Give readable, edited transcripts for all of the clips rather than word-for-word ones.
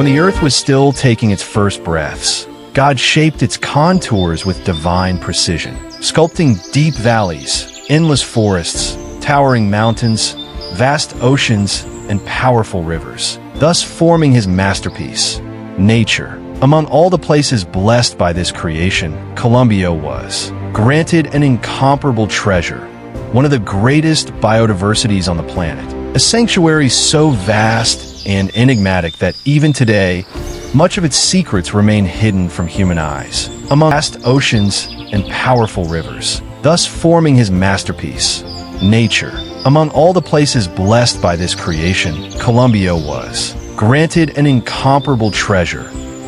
the earth was still taking its first breaths, God shaped its contours with divine precision, sculpting deep valleys, endless forests, towering mountains, vast oceans, and powerful rivers, thus forming his masterpiece, nature. Among all the places blessed by this creation, Colombia was granted an incomparable treasure, one of the greatest biodiversities on the planet, a sanctuary so vast and enigmatic that even today, much of its secrets remain hidden from human eyes. Among vast oceans and powerful rivers, thus forming his masterpiece, nature. Among all the places blessed by this creation, Colombia was granted an incomparable treasure,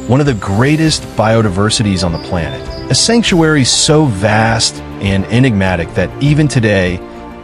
one of the greatest biodiversities on the planet, a sanctuary so vast and enigmatic that even today,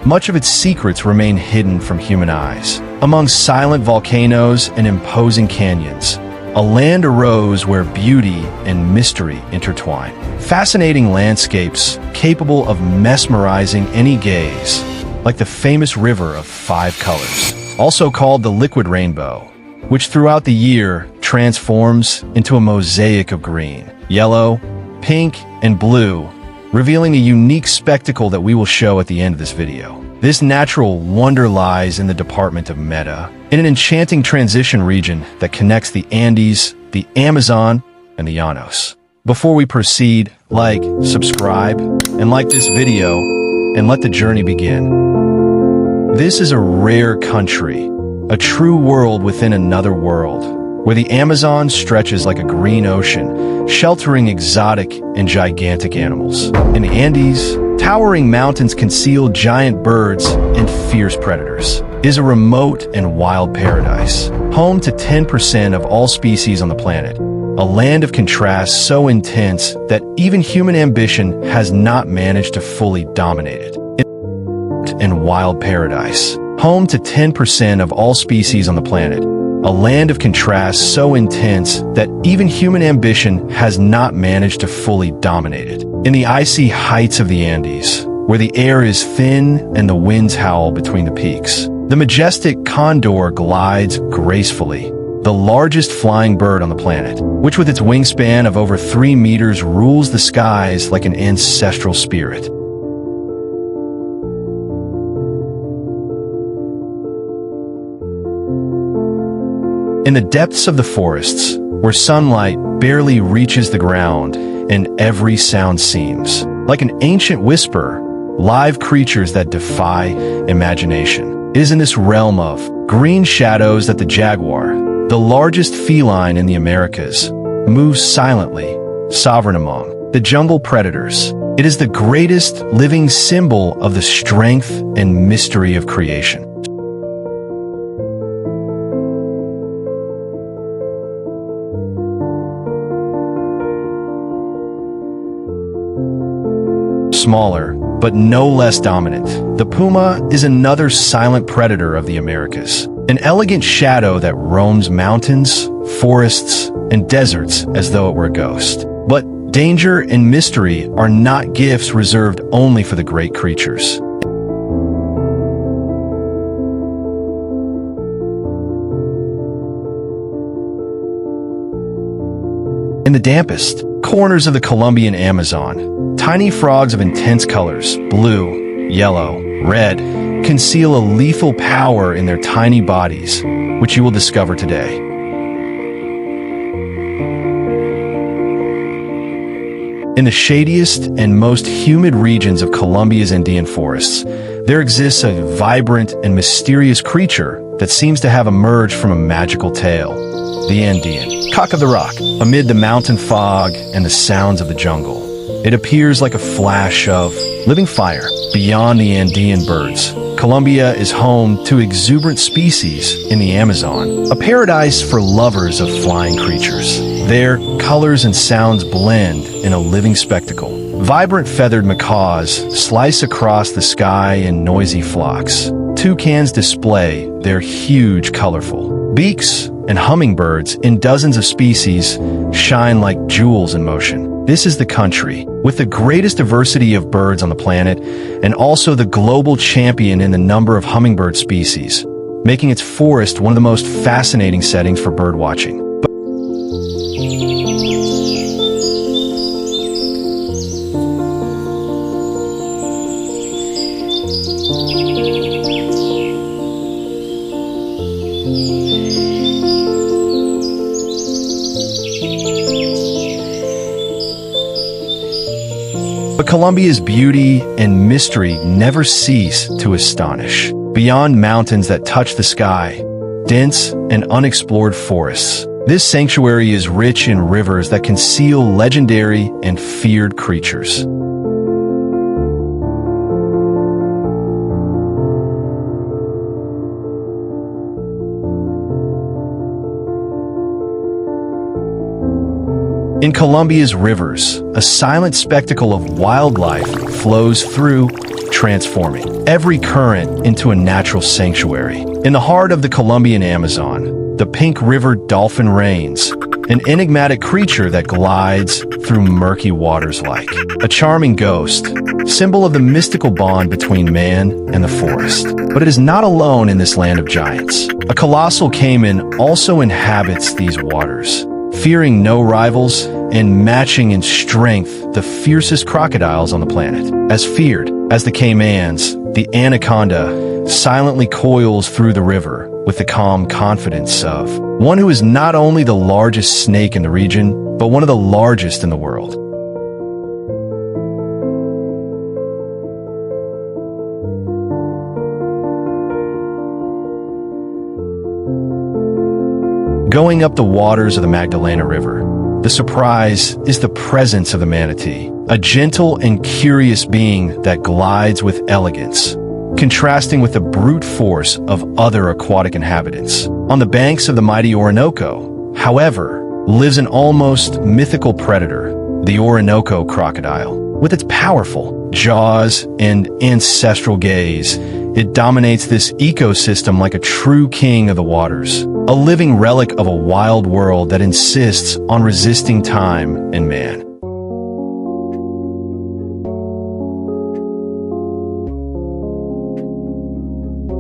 much of its secrets remain hidden from human eyes. Among silent volcanoes and imposing canyons, a land arose where beauty and mystery intertwine. Fascinating landscapes capable of mesmerizing any gaze, like the famous river of 5 colors, also called the liquid rainbow, which throughout the year transforms into a mosaic of green, yellow, pink, and blue, revealing a unique spectacle that we will show at the end of this video. This natural wonder lies in the department of Meta, in an enchanting transition region that connects the Andes, the Amazon, and the Llanos. Before we proceed, like, subscribe, and like this video, and let the journey begin. This is a rare country, a true world within another world, where the Amazon stretches like a green ocean, sheltering exotic and gigantic animals. In the Andes, towering mountains conceal giant birds and fierce predators. It is a remote and wild paradise, home to 10% of all species on the planet, a land of contrast so intense that even human ambition has not managed to fully dominate it. And wild paradise, home to 10% of all species on the planet, a land of contrast so intense that even human ambition has not managed to fully dominate it. In the icy heights of the Andes, where the air is thin and the winds howl between the peaks, the majestic condor glides gracefully, the largest flying bird on the planet, which with its wingspan of over 3 meters rules the skies like an ancestral spirit. In the depths of the forests, where sunlight barely reaches the ground and every sound seems like an ancient whisper, live creatures that defy imagination. It is in this realm of green shadows that the jaguar, the largest feline in the Americas, moves silently, sovereign among the jungle predators. It is the greatest living symbol of the strength and mystery of creation. Smaller, but no less dominant, the puma is another silent predator of the Americas, an elegant shadow that roams mountains, forests, and deserts as though it were a ghost. But danger and mystery are not gifts reserved only for the great creatures. In the dampest corners of the Colombian Amazon, tiny frogs of intense colors, blue, yellow, red, conceal a lethal power in their tiny bodies, which you will discover today. In the shadiest and most humid regions of Colombia's Andean forests, there exists a vibrant and mysterious creature that seems to have emerged from a magical tale. The Andean cock of the rock. Amid the mountain fog and the sounds of the jungle, it appears like a flash of living fire. Beyond the Andean birds, Colombia is home to exuberant species in the Amazon, a paradise for lovers of flying creatures. Their colors and sounds blend in a living spectacle. Vibrant feathered macaws slice across the sky in noisy flocks. Toucans display their huge, colorful beaks, and hummingbirds in dozens of species shine like jewels in motion. This is the country with the greatest diversity of birds on the planet and also the global champion in the number of hummingbird species, making its forest one of the most fascinating settings for bird watching. But Colombia's beauty and mystery never cease to astonish. Beyond mountains that touch the sky, dense and unexplored forests, this sanctuary is rich in rivers that conceal legendary and feared creatures. In Colombia's rivers, a silent spectacle of wildlife flows through, transforming every current into a natural sanctuary. In the heart of the Colombian Amazon, the pink river dolphin reigns, an enigmatic creature that glides through murky waters like a charming ghost, symbol of the mystical bond between man and the forest. But it is not alone in this land of giants. A colossal caiman also inhabits these waters, fearing no rivals and matching in strength the fiercest crocodiles on the planet. As feared as the caimans, the anaconda silently coils through the river with the calm confidence of one who is not only the largest snake in the region, but one of the largest in the world. Going up the waters of the Magdalena River, the surprise is the presence of the manatee, a gentle and curious being that glides with elegance, contrasting with the brute force of other aquatic inhabitants. On the banks of the mighty Orinoco, however, lives an almost mythical predator, the Orinoco crocodile. With its powerful jaws and ancestral gaze, it dominates this ecosystem like a true king of the waters, a living relic of a wild world that insists on resisting time and man.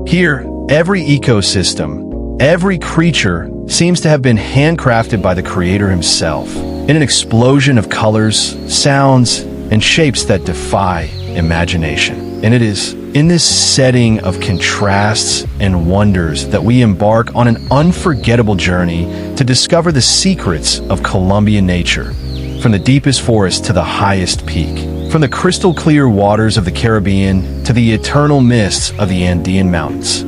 Here, every ecosystem, every creature seems to have been handcrafted by the creator himself, in an explosion of colors, sounds, and shapes that defy imagination. And it is in this setting of contrasts and wonders that we embark on an unforgettable journey to discover the secrets of Colombian nature, from the deepest forest to the highest peak, from the crystal clear waters of the Caribbean to the eternal mists of the Andean mountains.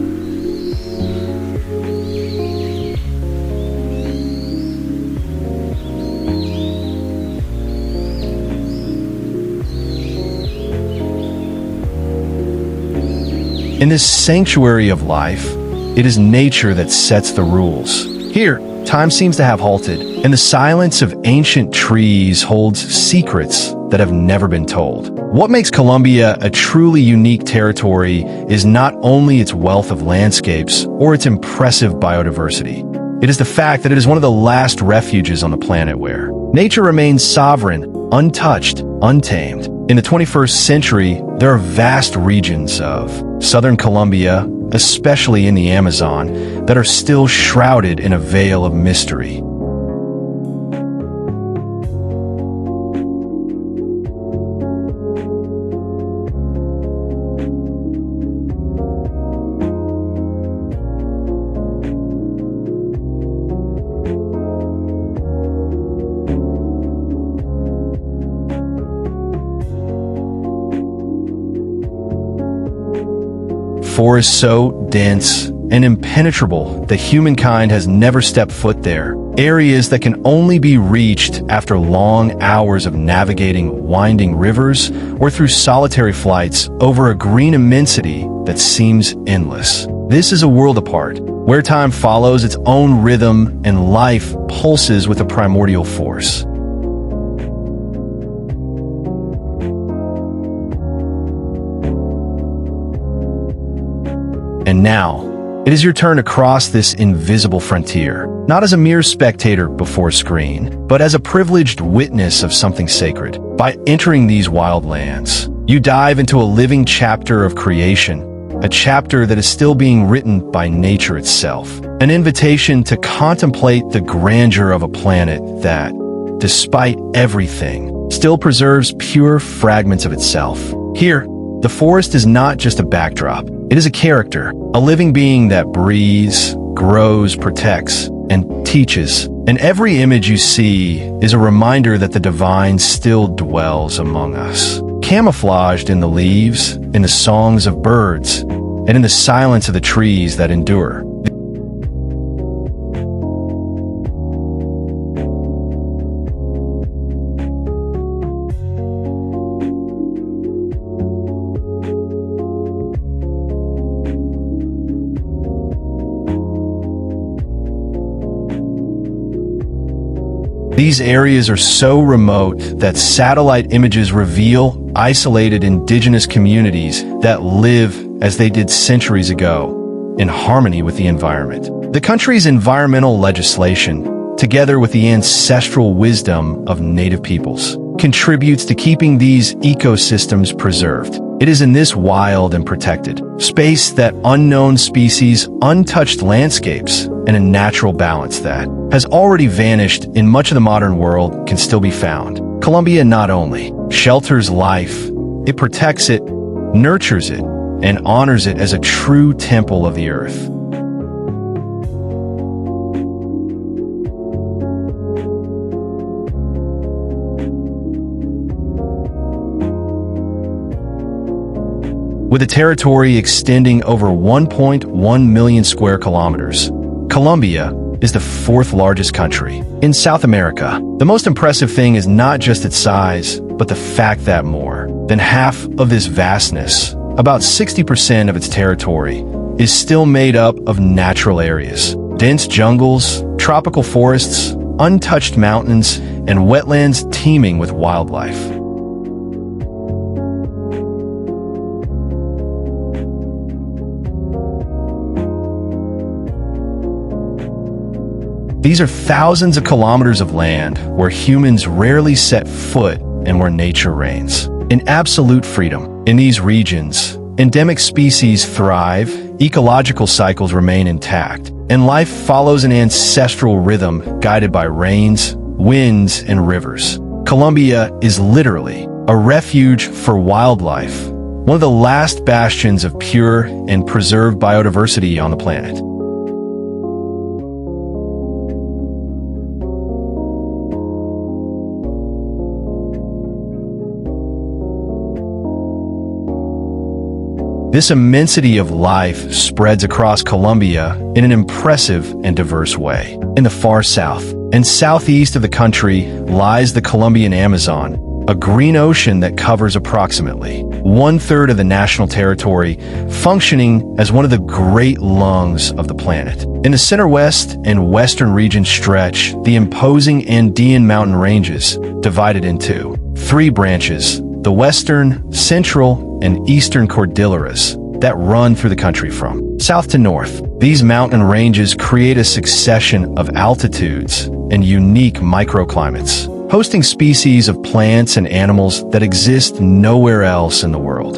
In this sanctuary of life, it is nature that sets the rules. Here, time seems to have halted, and the silence of ancient trees holds secrets that have never been told. What makes Colombia a truly unique territory is not only its wealth of landscapes or its impressive biodiversity. It is the fact that it is one of the last refuges on the planet where nature remains sovereign, untouched, untamed. In the 21st century, there are vast regions of southern Colombia, especially in the Amazon, that are still shrouded in a veil of mystery. Forests so dense and impenetrable that humankind has never stepped foot there. Areas that can only be reached after long hours of navigating winding rivers or through solitary flights over a green immensity that seems endless. This is a world apart, where time follows its own rhythm and life pulses with a primordial force. And now, it is your turn to cross this invisible frontier, not as a mere spectator before a screen, but as a privileged witness of something sacred. By entering these wild lands, you dive into a living chapter of creation, a chapter that is still being written by nature itself, an invitation to contemplate the grandeur of a planet that, despite everything, still preserves pure fragments of itself. Here, the forest is not just a backdrop. It is a character, a living being that breathes, grows, protects, and teaches. And every image you see is a reminder that the divine still dwells among us, camouflaged in the leaves, in the songs of birds, and in the silence of the trees that endure. These areas are so remote that satellite images reveal isolated indigenous communities that live as they did centuries ago, in harmony with the environment. The country's environmental legislation, together with the ancestral wisdom of native peoples, contributes to keeping these ecosystems preserved. It is in this wild and protected space that unknown species, untouched landscapes, and a natural balance that has already vanished in much of the modern world can still be found. Colombia not only shelters life, it protects it, nurtures it, and honors it as a true temple of the earth. With a territory extending over 1.1 million square kilometers, Colombia is the fourth largest country in South America. The most impressive thing is not just its size, but the fact that more than half of this vastness, about 60% of its territory, is still made up of natural areas. Dense jungles, tropical forests, untouched mountains, and wetlands teeming with wildlife. These are thousands of kilometers of land where humans rarely set foot and where nature reigns in absolute freedom. In these regions, endemic species thrive, ecological cycles remain intact, and life follows an ancestral rhythm guided by rains, winds, and rivers. Colombia is literally a refuge for wildlife, one of the last bastions of pure and preserved biodiversity on the planet. This immensity of life spreads across Colombia in an impressive and diverse way. In the far south and southeast of the country lies the Colombian Amazon, a green ocean that covers approximately 1/3 of the national territory, functioning as one of the great lungs of the planet. In the center-west and western region stretch the imposing Andean mountain ranges, divided into 3 branches: the western, central, and eastern cordilleras that run through the country from south to north. These mountain ranges create a succession of altitudes and unique microclimates, hosting species of plants and animals that exist nowhere else in the world.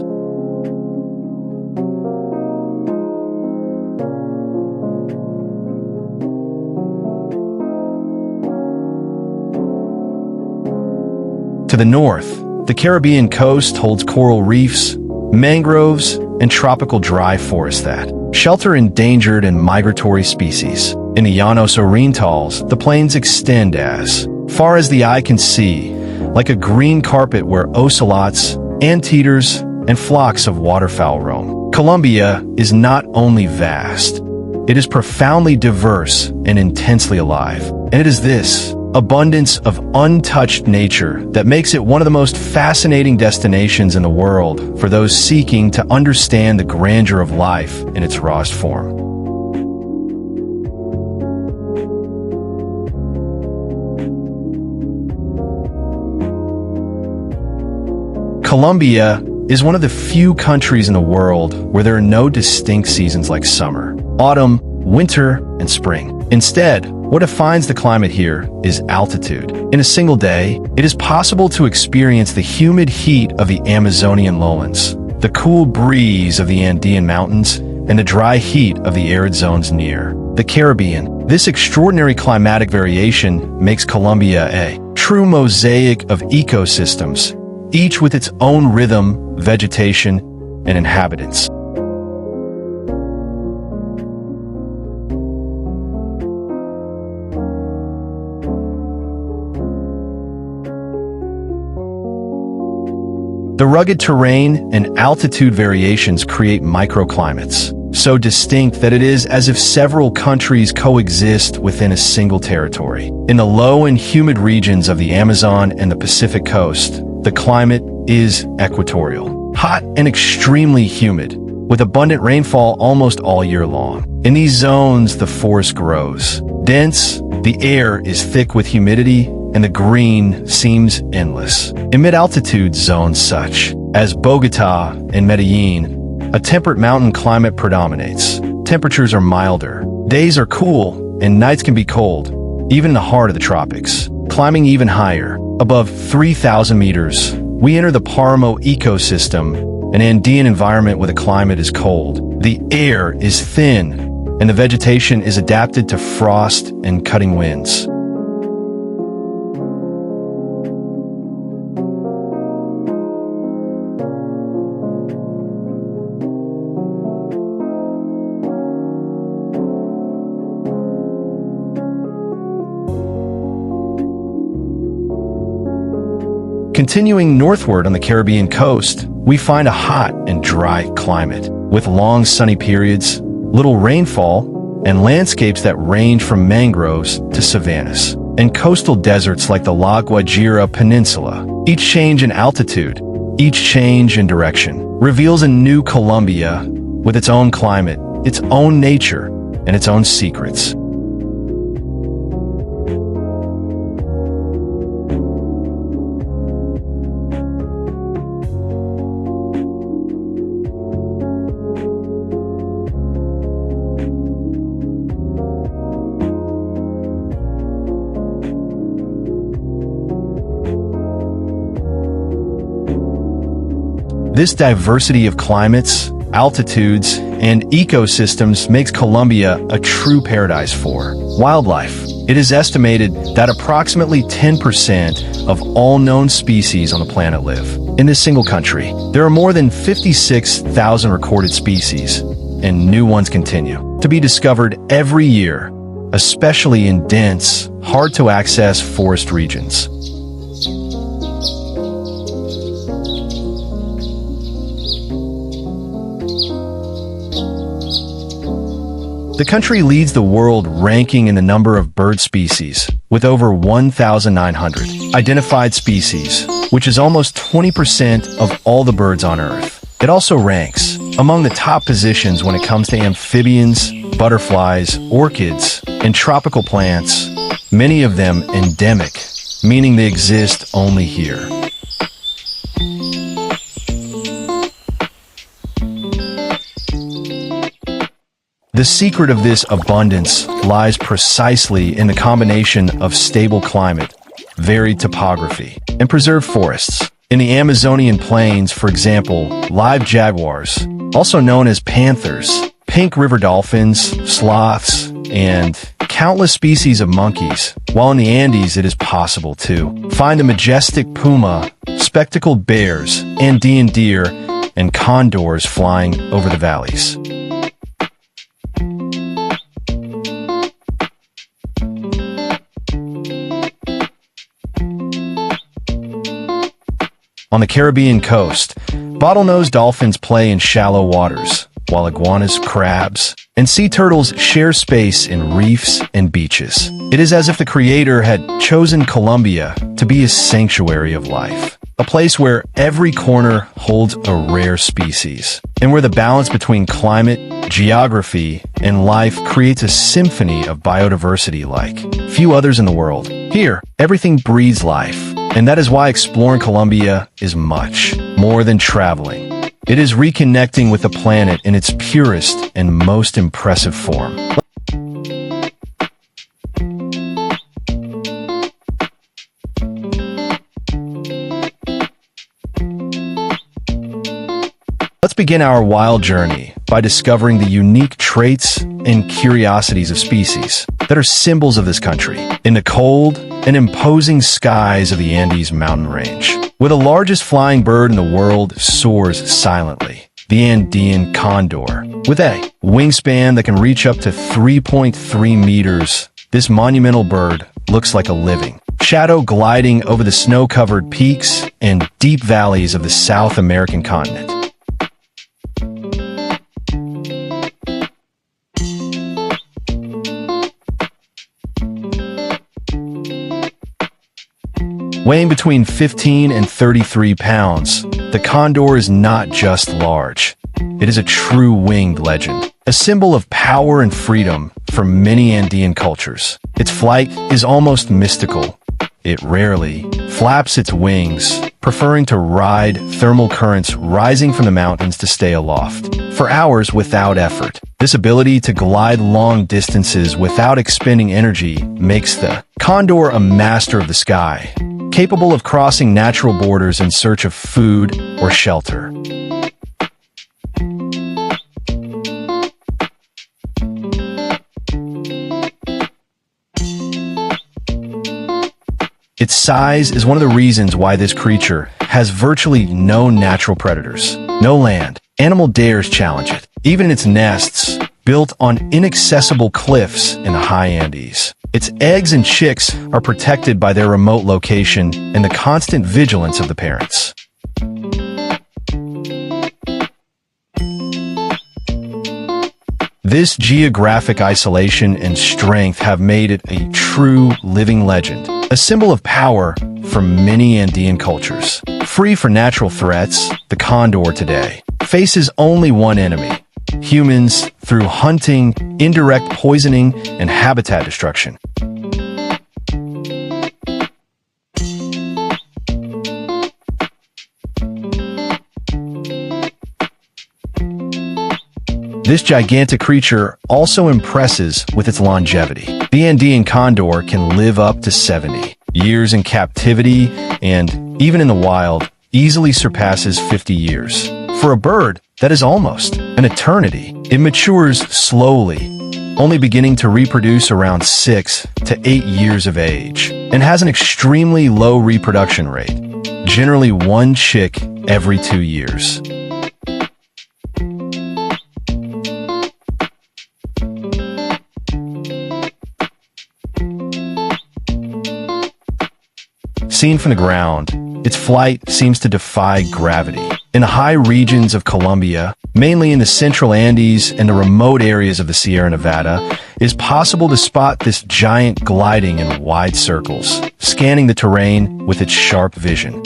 To the north, the Caribbean coast holds coral reefs, mangroves, and tropical dry forests that shelter endangered and migratory species. In the Llanos Orientales, the plains extend as far as the eye can see, like a green carpet where ocelots, anteaters, and flocks of waterfowl roam. Colombia is not only vast, it is profoundly diverse and intensely alive. And it is this abundance of untouched nature that makes it one of the most fascinating destinations in the world for those seeking to understand the grandeur of life in its rawest form. Colombia is one of the few countries in the world where there are no distinct seasons like summer, autumn, winter, and spring. Instead, what defines the climate here is altitude. In a single day, it is possible to experience the humid heat of the Amazonian lowlands, the cool breeze of the Andean mountains, and the dry heat of the arid zones near the Caribbean. This extraordinary climatic variation makes Colombia a true mosaic of ecosystems, each with its own rhythm, vegetation, and inhabitants. The rugged terrain and altitude variations create microclimates, so distinct that it is as if several countries coexist within a single territory. In the low and humid regions of the Amazon and the Pacific coast, the climate is equatorial, hot and extremely humid, with abundant rainfall almost all year long. In these zones, the forest grows dense, the air is thick with humidity, and the green seems endless. In mid-altitude zones such as Bogota and Medellin, a temperate mountain climate predominates. Temperatures are milder, days are cool, and nights can be cold, even in the heart of the tropics. Climbing even higher, above 3,000 meters, we enter the Paramo ecosystem, an Andean environment where the climate is cold. The air is thin, and the vegetation is adapted to frost and cutting winds. Continuing northward on the Caribbean coast, we find a hot and dry climate, with long sunny periods, little rainfall, and landscapes that range from mangroves to savannas, and coastal deserts like the La Guajira Peninsula. Each change in altitude, each change in direction, reveals a new Colombia with its own climate, its own nature, and its own secrets. This diversity of climates, altitudes, and ecosystems makes Colombia a true paradise for wildlife. It is estimated that approximately 10% of all known species on the planet live in this single country. There are more than 56,000 recorded species, and new ones continue to be discovered every year, especially in dense, hard-to-access forest regions. The country leads the world ranking in the number of bird species, with over 1,900 identified species, which is almost 20% of all the birds on Earth. It also ranks among the top positions when it comes to amphibians, butterflies, orchids, and tropical plants, many of them endemic, meaning they exist only here. The secret of this abundance lies precisely in the combination of stable climate, varied topography, and preserved forests. In the Amazonian plains, for example, live jaguars, also known as panthers, pink river dolphins, sloths, and countless species of monkeys, while in the Andes it is possible to find the majestic puma, spectacled bears, Andean deer, and condors flying over the valleys. On the Caribbean coast, bottlenose dolphins play in shallow waters, while iguanas, crabs, and sea turtles share space in reefs and beaches. It is as if the Creator had chosen Colombia to be a sanctuary of life, a place where every corner holds a rare species, and where the balance between climate, geography, and life creates a symphony of biodiversity like few others in the world. Here, everything breathes life. And that is why exploring Colombia is much more than traveling. It is reconnecting with the planet in its purest and most impressive form. Let's begin our wild journey by discovering the unique traits and curiosities of species that are symbols of this country. In the cold and imposing skies of the Andes mountain range, where the largest flying bird in the world soars silently, the Andean condor. With a wingspan that can reach up to 3.3 meters, this monumental bird looks like a living, shadow gliding over the snow-covered peaks and deep valleys of the South American continent. Weighing between 15 and 33 pounds, the condor is not just large. It is a true winged legend, a symbol of power and freedom for many Andean cultures. Its flight is almost mystical. It rarely flaps its wings, preferring to ride thermal currents rising from the mountains to stay aloft for hours without effort. This ability to glide long distances without expending energy makes the condor a master of the sky, capable of crossing natural borders in search of food or shelter. Its size is one of the reasons why this creature has virtually no natural predators. No land animal dares challenge it, even in its nests, built on inaccessible cliffs in the high Andes. Its eggs and chicks are protected by their remote location and the constant vigilance of the parents. This geographic isolation and strength have made it a true living legend, a symbol of power for many Andean cultures. Free from natural threats, the condor today faces only one enemy: humans, through hunting, indirect poisoning, and habitat destruction. This gigantic creature also impresses with its longevity. The Andean condor can live up to 70 years in captivity and, even in the wild, easily surpasses 50 years. For a bird, that is almost an eternity. It matures slowly, only beginning to reproduce around 6 to 8 years of age, and has an extremely low reproduction rate, generally one chick every 2 years. Seen from the ground, its flight seems to defy gravity. In the high regions of Colombia, mainly in the central Andes and the remote areas of the Sierra Nevada, it is possible to spot this giant gliding in wide circles, scanning the terrain with its sharp vision.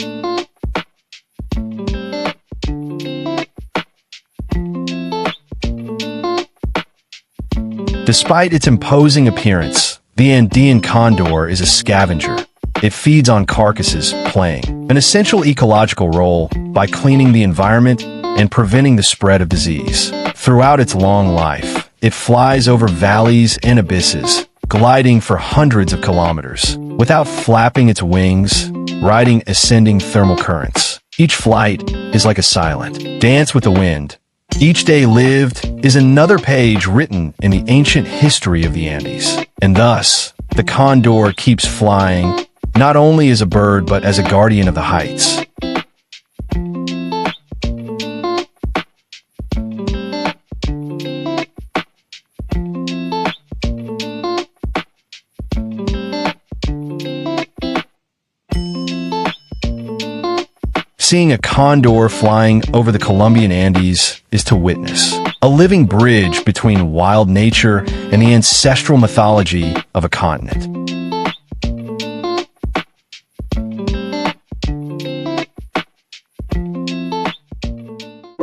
Despite its imposing appearance, the Andean condor is a scavenger. It feeds on carcasses, playing an essential ecological role by cleaning the environment and preventing the spread of disease. Throughout its long life, it flies over valleys and abysses, gliding for hundreds of kilometers, without flapping its wings, riding ascending thermal currents. Each flight is like a silent dance with the wind. Each day lived is another page written in the ancient history of the Andes. And thus, the condor keeps flying, not only as a bird, but as a guardian of the heights. Seeing a condor flying over the Colombian Andes is to witness a living bridge between wild nature and the ancestral mythology of a continent.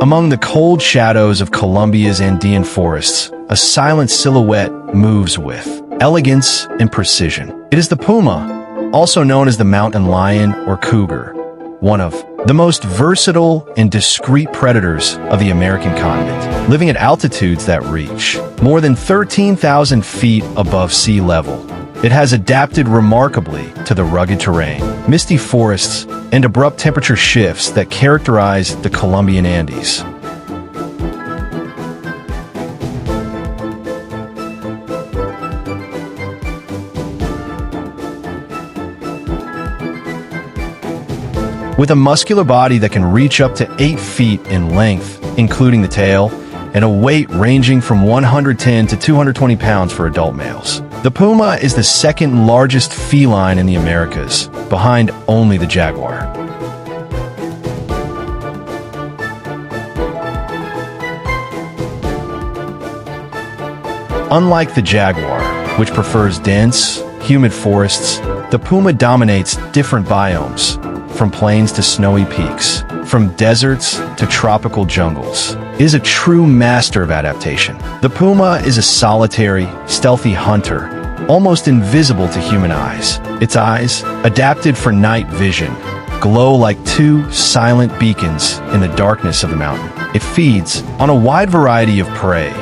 Among the cold shadows of Colombia's Andean forests, a silent silhouette moves with elegance and precision. It is the puma, also known as the mountain lion or cougar, one of the most versatile and discreet predators of the American continent, living at altitudes that reach more than 13,000 feet above sea level. It has adapted remarkably to the rugged terrain, misty forests, and abrupt temperature shifts that characterize the Colombian Andes. With a muscular body that can reach up to 8 feet in length, including the tail, and a weight ranging from 110 to 220 pounds for adult males. The puma is the second largest feline in the Americas, behind only the jaguar. Unlike the jaguar, which prefers dense, humid forests, the puma dominates different biomes, from plains to snowy peaks, from deserts to tropical jungles. It is a true master of adaptation. The puma is a solitary, stealthy hunter, almost invisible to human eyes. Its eyes, adapted for night vision, glow like two silent beacons in the darkness of the mountain. It feeds on a wide variety of prey,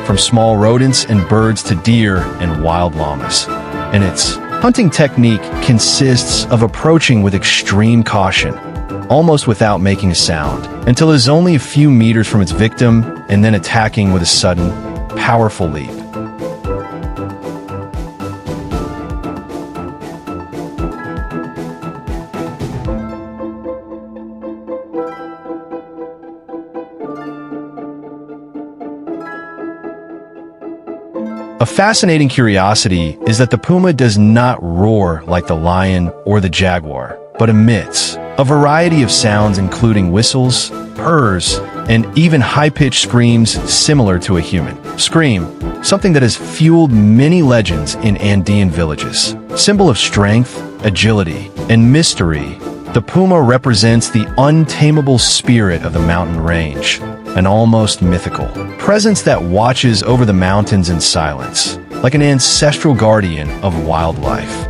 from small rodents and birds to deer and wild llamas. And its hunting technique consists of approaching with extreme caution, almost without making a sound, until it is only a few meters from its victim and then attacking with a sudden, powerful leap. A fascinating curiosity is that the puma does not roar like the lion or the jaguar, but emits a variety of sounds including whistles, purrs, and even high-pitched screams similar to a human. Scream, something that has fueled many legends in Andean villages. Symbol of strength, agility, and mystery, the puma represents the untamable spirit of the mountain range, an almost mythical presence that watches over the mountains in silence, like an ancestral guardian of wildlife.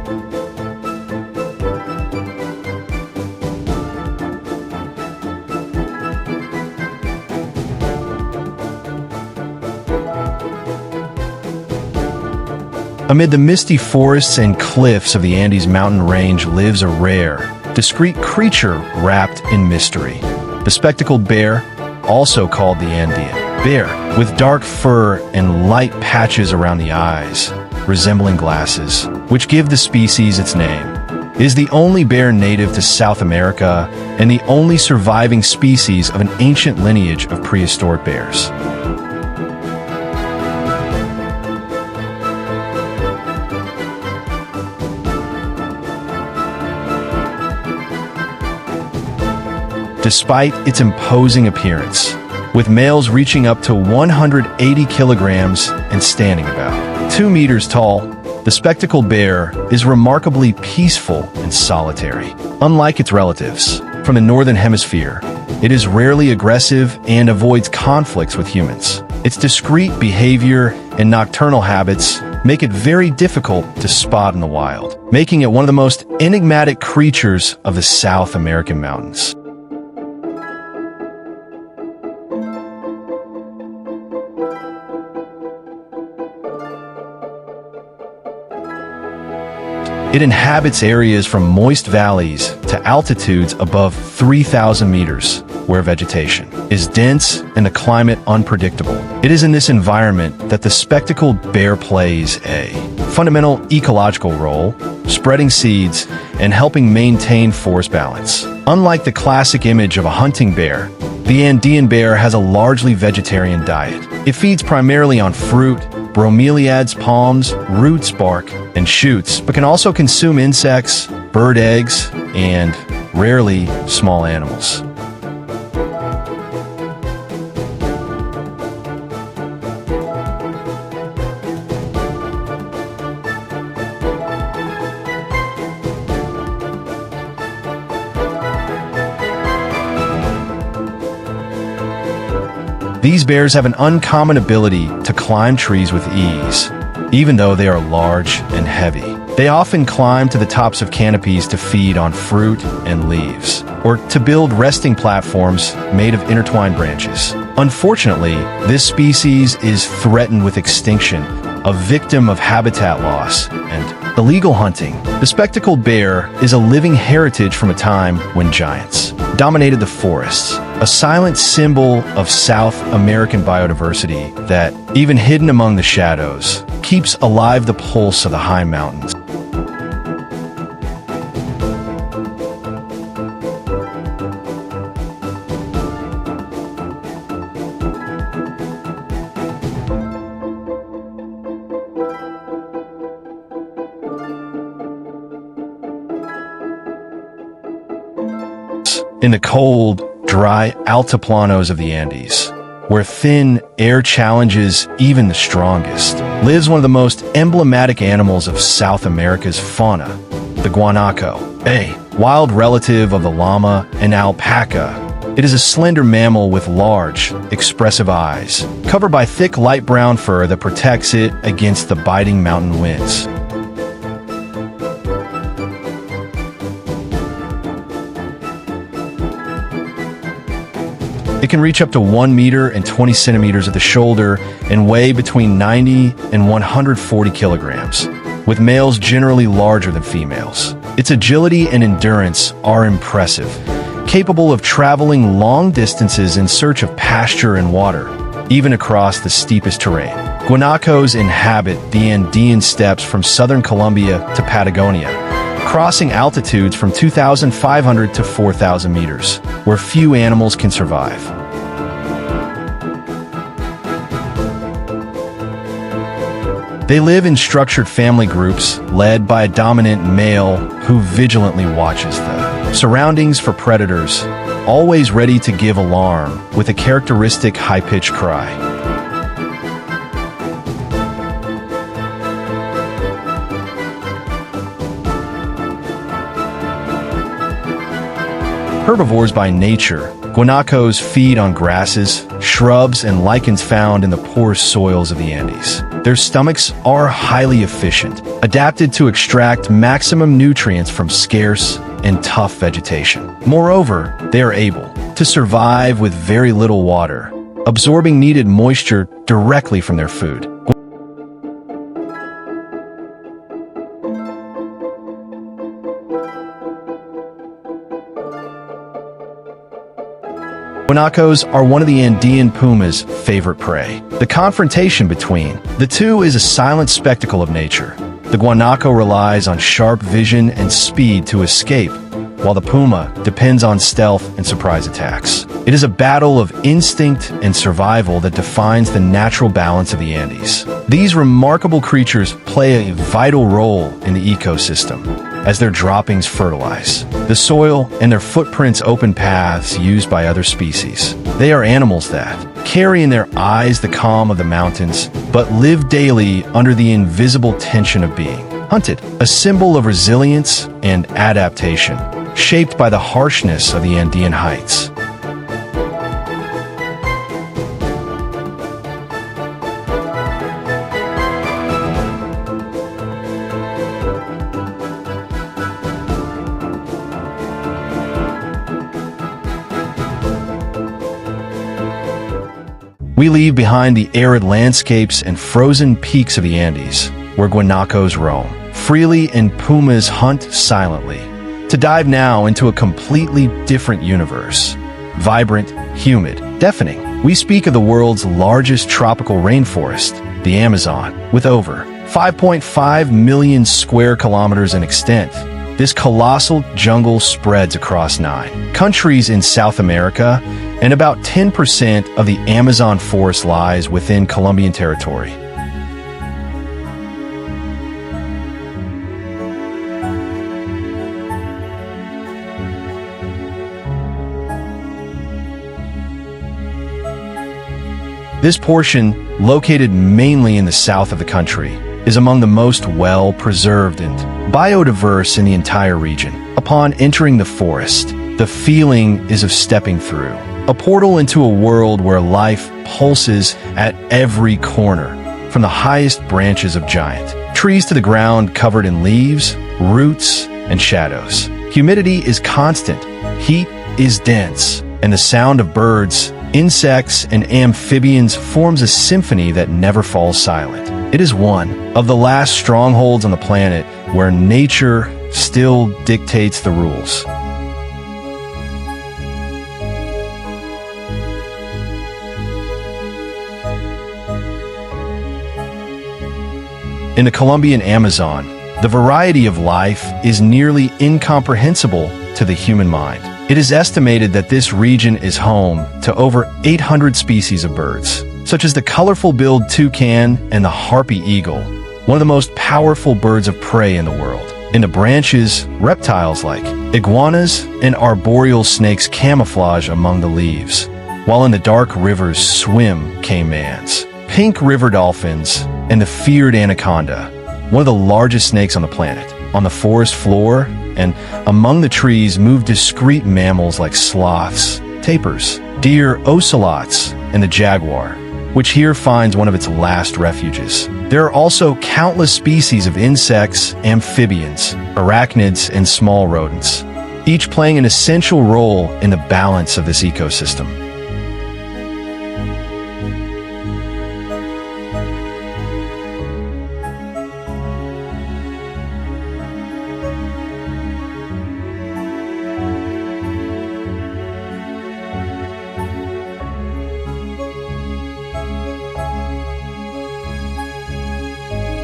Amid the misty forests and cliffs of the Andes mountain range lives a rare, discreet creature wrapped in mystery. The spectacled bear, also called the Andean bear, with dark fur and light patches around the eyes, resembling glasses, which give the species its name, is the only bear native to South America and the only surviving species of an ancient lineage of prehistoric bears. Despite its imposing appearance, with males reaching up to 180 kilograms and standing about 2 meters tall, the spectacled bear is remarkably peaceful and solitary. Unlike its relatives from the northern hemisphere, it is rarely aggressive and avoids conflicts with humans. Its discreet behavior and nocturnal habits make it very difficult to spot in the wild, making it one of the most enigmatic creatures of the South American mountains. It inhabits areas from moist valleys to altitudes above 3,000 meters, where vegetation is dense and the climate unpredictable. It is in this environment that the spectacled bear plays a fundamental ecological role, spreading seeds and helping maintain forest balance. Unlike the classic image of a hunting bear, the Andean bear has a largely vegetarian diet. It feeds primarily on fruit, bromeliads, palms, roots, bark, and shoots, but can also consume insects, bird eggs, and, rarely, small animals. These bears have an uncommon ability to climb trees with ease, even though they are large and heavy. They often climb to the tops of canopies to feed on fruit and leaves, or to build resting platforms made of intertwined branches. Unfortunately, this species is threatened with extinction, a victim of habitat loss and illegal hunting. The spectacled bear is a living heritage from a time when giants dominated the forests, a silent symbol of South American biodiversity that, even hidden among the shadows, keeps alive the pulse of the high mountains. in the cold, dry altiplanos of the Andes, where thin air challenges even the strongest, lives one of the most emblematic animals of South America's fauna, the guanaco, a wild relative of the llama and alpaca. It is a slender mammal with large, expressive eyes, covered by thick light brown fur that protects it against the biting mountain winds. It can reach up to 1 meter and 20 centimeters at the shoulder and weigh between 90 and 140 kilograms, with males generally larger than females. Its agility and endurance are impressive, capable of traveling long distances in search of pasture and water, even across the steepest terrain. Guanacos inhabit the Andean steppes from southern Colombia to Patagonia, crossing altitudes from 2,500 to 4,000 meters, where few animals can survive. They live in structured family groups led by a dominant male who vigilantly watches the surroundings for predators, always ready to give alarm with a characteristic high-pitched cry. Herbivores by nature, guanacos feed on grasses, shrubs, and lichens found in the porous soils of the Andes. Their stomachs are highly efficient, adapted to extract maximum nutrients from scarce and tough vegetation. Moreover, they are able to survive with very little water, absorbing needed moisture directly from their food. Guanacos are one of the Andean puma's favorite prey. The confrontation between the two is a silent spectacle of nature. The guanaco relies on sharp vision and speed to escape, while the puma depends on stealth and surprise attacks. It is a battle of instinct and survival that defines the natural balance of the Andes. These remarkable creatures play a vital role in the ecosystem, as their droppings fertilize the soil and their footprints open paths used by other species. They are animals that carry in their eyes the calm of the mountains, but live daily under the invisible tension of being hunted, a symbol of resilience and adaptation, shaped by the harshness of the Andean heights. We leave behind the arid landscapes and frozen peaks of the Andes, where guanacos roam freely and pumas hunt silently, to dive now into a completely different universe. Vibrant, humid, deafening. We speak of the world's largest tropical rainforest, the Amazon, with over 5.5 million square kilometers in extent. This colossal jungle spreads across 9 countries in South America, and about 10% of the Amazon forest lies within Colombian territory. This portion, located mainly in the south of the country, is among the most well-preserved and biodiverse in the entire region. Upon entering the forest, the feeling is of stepping through a portal into a world where life pulses at every corner, from the highest branches of giant trees to the ground covered in leaves, roots, and shadows. Humidity is constant, heat is dense, and the sound of birds, insects, and amphibians forms a symphony that never falls silent. It is one of the last strongholds on the planet where nature still dictates the rules. In the Colombian Amazon, the variety of life is nearly incomprehensible to the human mind. It is estimated that this region is home to over 800 species of birds, such as the colorful-billed toucan and the harpy eagle, one of the most powerful birds of prey in the world. In the branches, reptiles like iguanas and arboreal snakes camouflage among the leaves, while in the dark rivers swim caimans, pink river dolphins, and the feared anaconda, one of the largest snakes on the planet. On the forest floor and among the trees move discreet mammals like sloths, tapirs, deer, ocelots, and the jaguar, which here finds one of its last refuges. There are also countless species of insects, amphibians, arachnids, and small rodents, each playing an essential role in the balance of this ecosystem.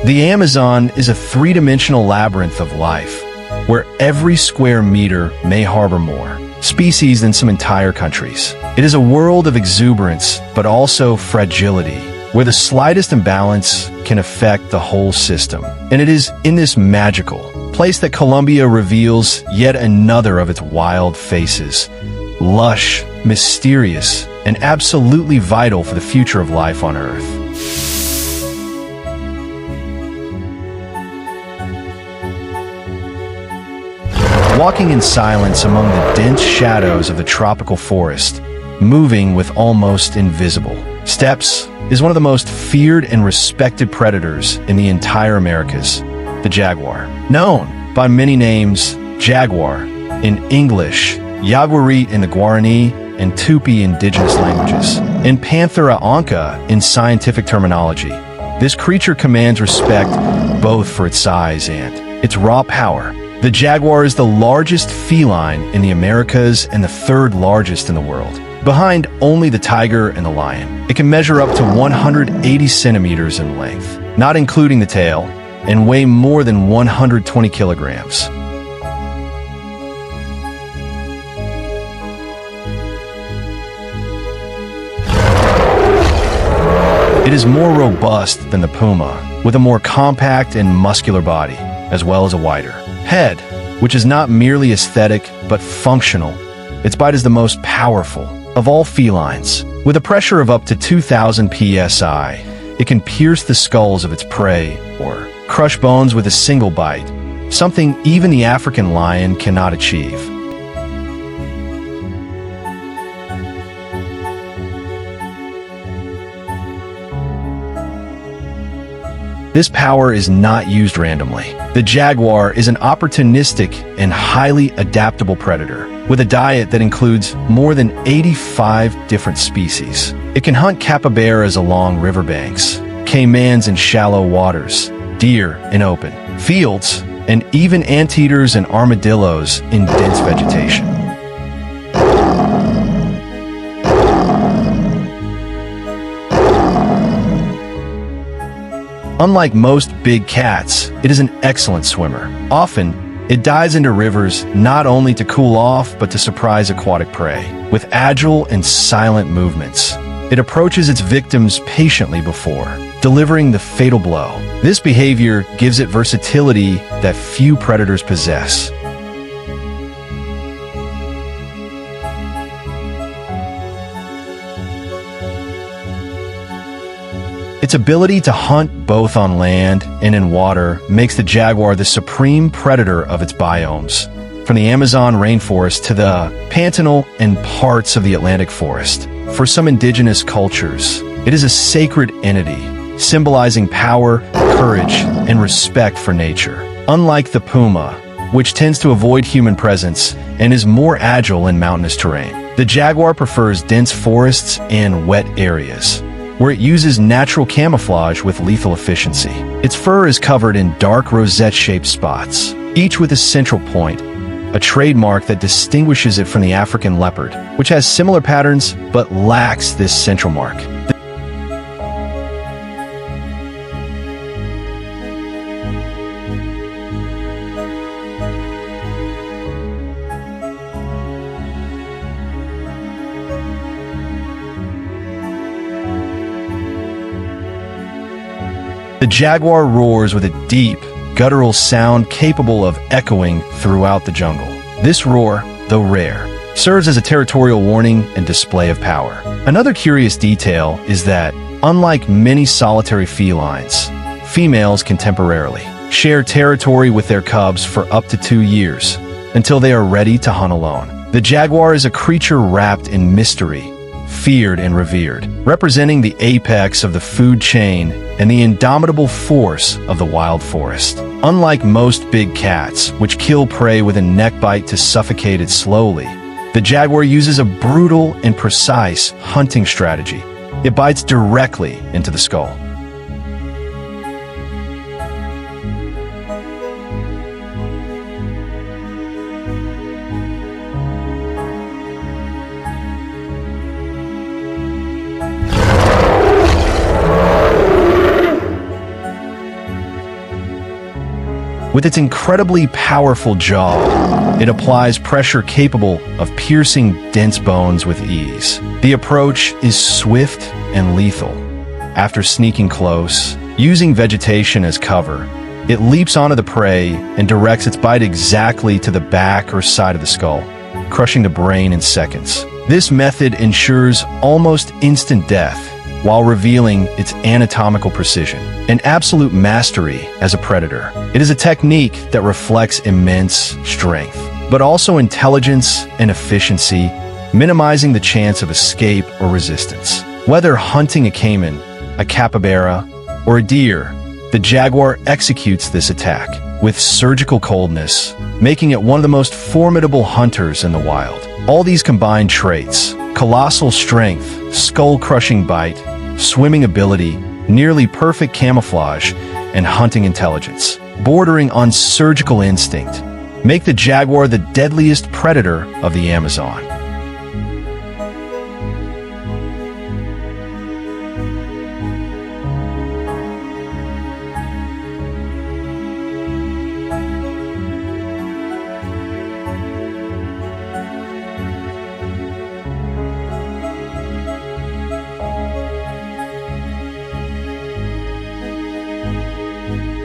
The Amazon is a three-dimensional labyrinth of life, where every square meter may harbor more species than some entire countries. It is a world of exuberance, but also fragility, where the slightest imbalance can affect the whole system. And it is in this magical place that Colombia reveals yet another of its wild faces, lush, mysterious, and absolutely vital for the future of life on Earth. Walking in silence among the dense shadows of the tropical forest, moving with almost invisible steps, is one of the most feared and respected predators in the entire Americas, the jaguar. Known by many names, jaguar in English, Jaguarite in the Guarani and Tupi indigenous languages, and Panthera onca in scientific terminology. This creature commands respect both for its size and its raw power. The jaguar is the largest feline in the Americas and the third largest in the world, behind only the tiger and the lion. It can measure up to 180 centimeters in length, not including the tail, and weigh more than 120 kilograms. It is more robust than the puma, with a more compact and muscular body, as well as a wider head, which is not merely aesthetic but functional. Its bite is the most powerful of all felines. With a pressure of up to 2,000 psi, it can pierce the skulls of its prey or crush bones with a single bite, something even the African lion cannot achieve. This power is not used randomly. The jaguar is an opportunistic and highly adaptable predator, with a diet that includes more than 85 different species. It can hunt capybaras along riverbanks, caimans in shallow waters, deer in open fields, and even anteaters and armadillos in dense vegetation. Unlike most big cats, it is an excellent swimmer. Often, it dives into rivers not only to cool off, but to surprise aquatic prey. With agile and silent movements, it approaches its victims patiently before delivering the fatal blow. This behavior gives it versatility that few predators possess. Its ability to hunt both on land and in water makes the jaguar the supreme predator of its biomes, from the Amazon rainforest to the Pantanal and parts of the Atlantic forest. For some indigenous cultures, it is a sacred entity, symbolizing power, courage, and respect for nature. Unlike the puma, which tends to avoid human presence and is more agile in mountainous terrain, the jaguar prefers dense forests and wet areas, where it uses natural camouflage with lethal efficiency. Its fur is covered in dark rosette-shaped spots, each with a central point, a trademark that distinguishes it from the African leopard, which has similar patterns but lacks this central mark. The jaguar roars with a deep, guttural sound capable of echoing throughout the jungle. This roar, though rare, serves as a territorial warning and display of power. Another curious detail is that, unlike many solitary felines, females can temporarily share territory with their cubs for up to 2 years, until they are ready to hunt alone. The jaguar is a creature wrapped in mystery, feared and revered, representing the apex of the food chain and the indomitable force of the wild forest. Unlike most big cats, which kill prey with a neck bite to suffocate it slowly, the jaguar uses a brutal and precise hunting strategy. It bites directly into the skull. With its incredibly powerful jaw, it applies pressure capable of piercing dense bones with ease. The approach is swift and lethal. After sneaking close, using vegetation as cover, it leaps onto the prey and directs its bite exactly to the back or side of the skull, crushing the brain in seconds. This method ensures almost instant death while revealing its anatomical precision and absolute mastery as a predator. It is a technique that reflects immense strength, but also intelligence and efficiency, minimizing the chance of escape or resistance. Whether hunting a caiman, a capybara, or a deer, the jaguar executes this attack with surgical coldness, making it one of the most formidable hunters in the wild. All these combined traits, colossal strength, skull-crushing bite, swimming ability, nearly perfect camouflage, and hunting intelligence, bordering on surgical instinct, make the jaguar the deadliest predator of the Amazon.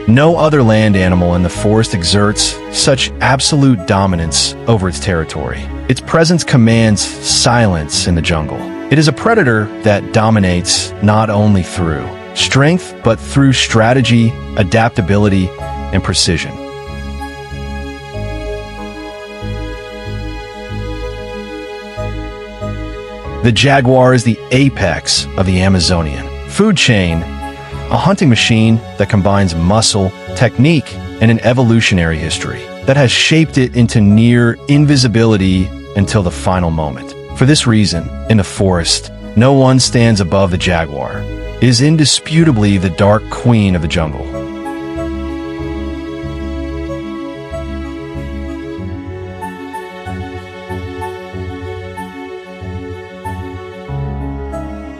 No other land animal in the forest exerts such absolute dominance over its territory. Its presence commands silence in the jungle. It is a predator that dominates not only through strength, but through strategy, adaptability, and precision. The jaguar is the apex of the Amazonian food chain, a hunting machine that combines muscle, technique, and an evolutionary history that has shaped it into near invisibility until the final moment. For this reason, in the forest, no one stands above the jaguar. It is indisputably the dark queen of the jungle.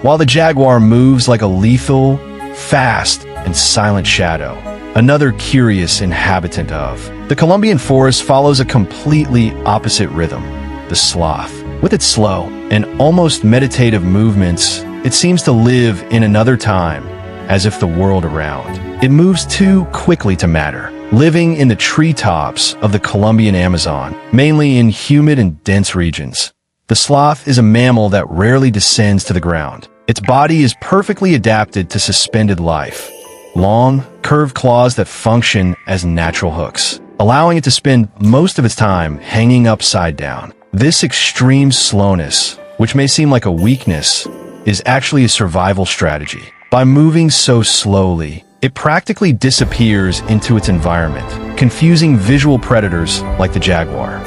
While the jaguar moves like a lethal, fast, and silent shadow, another curious inhabitant of the Colombian forest follows a completely opposite rhythm, the sloth. With its slow and almost meditative movements, it seems to live in another time, as if the world around it moves too quickly to matter. Living in the treetops of the Colombian Amazon, mainly in humid and dense regions, the sloth is a mammal that rarely descends to the ground. Its body is perfectly adapted to suspended life. Long, curved claws that function as natural hooks, allowing it to spend most of its time hanging upside down. This extreme slowness, which may seem like a weakness, is actually a survival strategy. By moving so slowly, it practically disappears into its environment, confusing visual predators like the jaguar.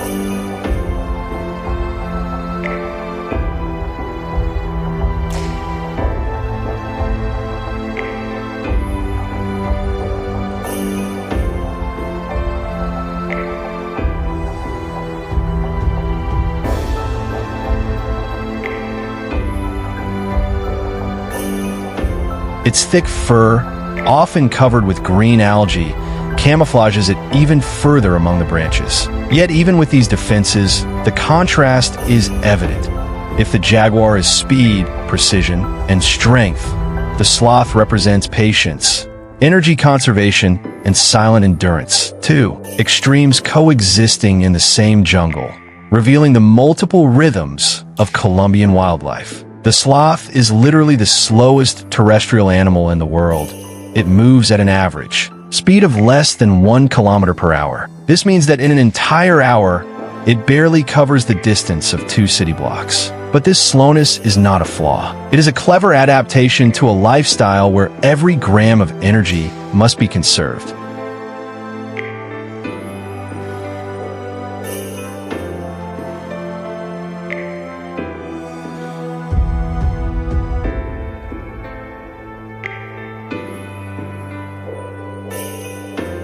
Its thick fur, often covered with green algae, camouflages it even further among the branches. Yet even with these defenses, the contrast is evident. If the jaguar is speed, precision, and strength, the sloth represents patience, energy conservation, and silent endurance. 2. Extremes coexisting in the same jungle, revealing the multiple rhythms of Colombian wildlife. The sloth is literally the slowest terrestrial animal in the world. It moves at an average speed of less than 1 kilometer per hour. This means that in an entire hour, it barely covers the distance of 2 city blocks. But this slowness is not a flaw. It is a clever adaptation to a lifestyle where every gram of energy must be conserved.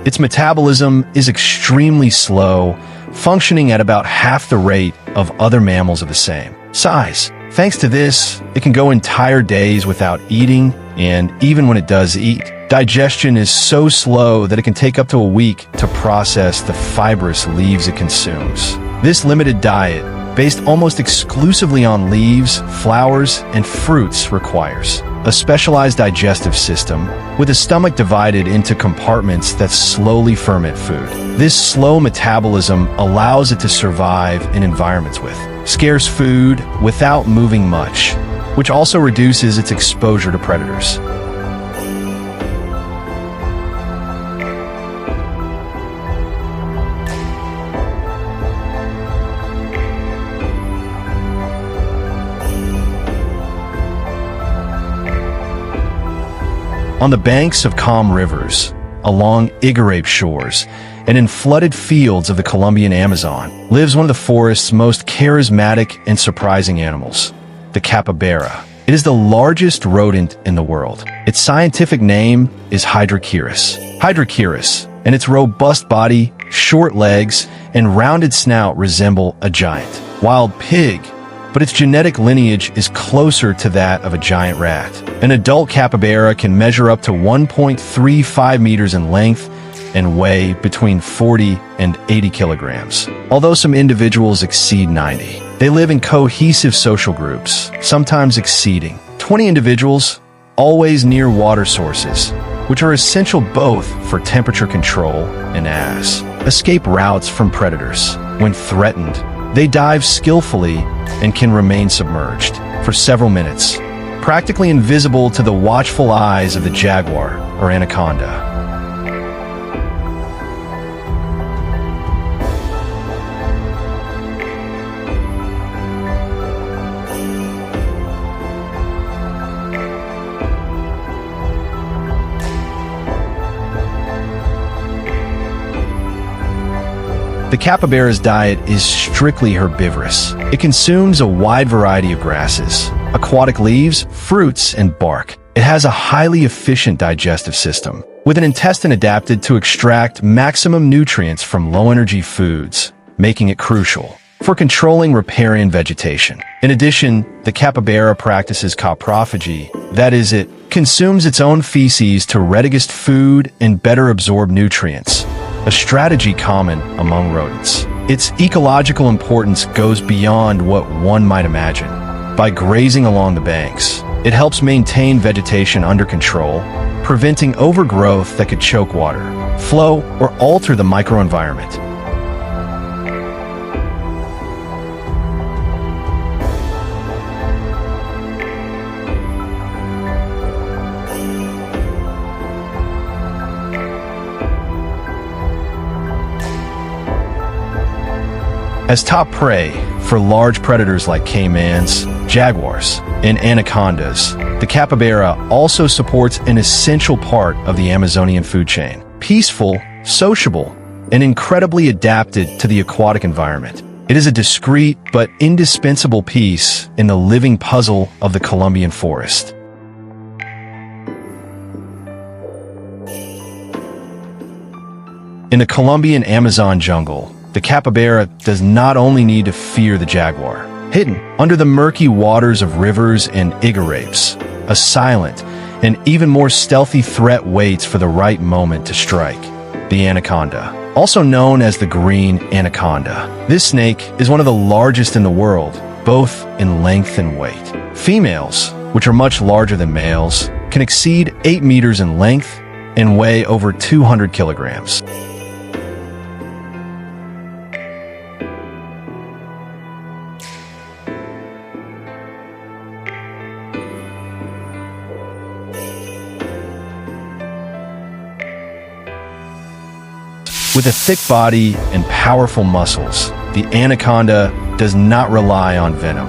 Its metabolism is extremely slow, functioning at about half the rate of other mammals of the same size. Thanks to this, it can go entire days without eating, and even when it does eat, digestion is so slow that it can take up to a week to process the fibrous leaves it consumes. This limited diet, based almost exclusively on leaves, flowers, and fruits, requires a specialized digestive system with a stomach divided into compartments that slowly ferment food. This slow metabolism allows it to survive in environments with scarce food without moving much, which also reduces its exposure to predators. On the banks of calm rivers, along Igarapé shores, and in flooded fields of the Colombian Amazon, lives one of the forest's most charismatic and surprising animals, the capybara. It is the largest rodent in the world. Its scientific name is Hydrochaeris. Hydrochaeris, and its robust body, short legs, and rounded snout resemble a giant wild pig, but its genetic lineage is closer to that of a giant rat. An adult capybara can measure up to 1.35 meters in length and weigh between 40 and 80 kilograms, although some individuals exceed 90. They live in cohesive social groups, sometimes exceeding 20 individuals, always near water sources, which are essential both for temperature control and as escape routes from predators. When threatened, they dive skillfully and can remain submerged for several minutes, practically invisible to the watchful eyes of the jaguar or anaconda. The capybara's diet is strictly herbivorous. It consumes a wide variety of grasses, aquatic leaves, fruits, and bark. It has a highly efficient digestive system, with an intestine adapted to extract maximum nutrients from low-energy foods, making it crucial for controlling riparian vegetation. In addition, the capybara practices coprophagy, that is, it consumes its own feces to redigest food and better absorb nutrients, a strategy common among rodents. Its ecological importance goes beyond what one might imagine. By grazing along the banks, it helps maintain vegetation under control, preventing overgrowth that could choke water, flow, or alter the microenvironment. As top prey for large predators like caimans, jaguars, and anacondas, the capybara also supports an essential part of the Amazonian food chain. Peaceful, sociable, and incredibly adapted to the aquatic environment, it is a discrete but indispensable piece in the living puzzle of the Colombian forest. In the Colombian Amazon jungle, the capybara does not only need to fear the jaguar. Hidden under the murky waters of rivers and igarapes, a silent and even more stealthy threat waits for the right moment to strike: the anaconda, also known as the green anaconda. This snake is one of the largest in the world, both in length and weight. Females, which are much larger than males, can exceed 8 meters in length and weigh over 200 kilograms. With a thick body and powerful muscles, the anaconda does not rely on venom.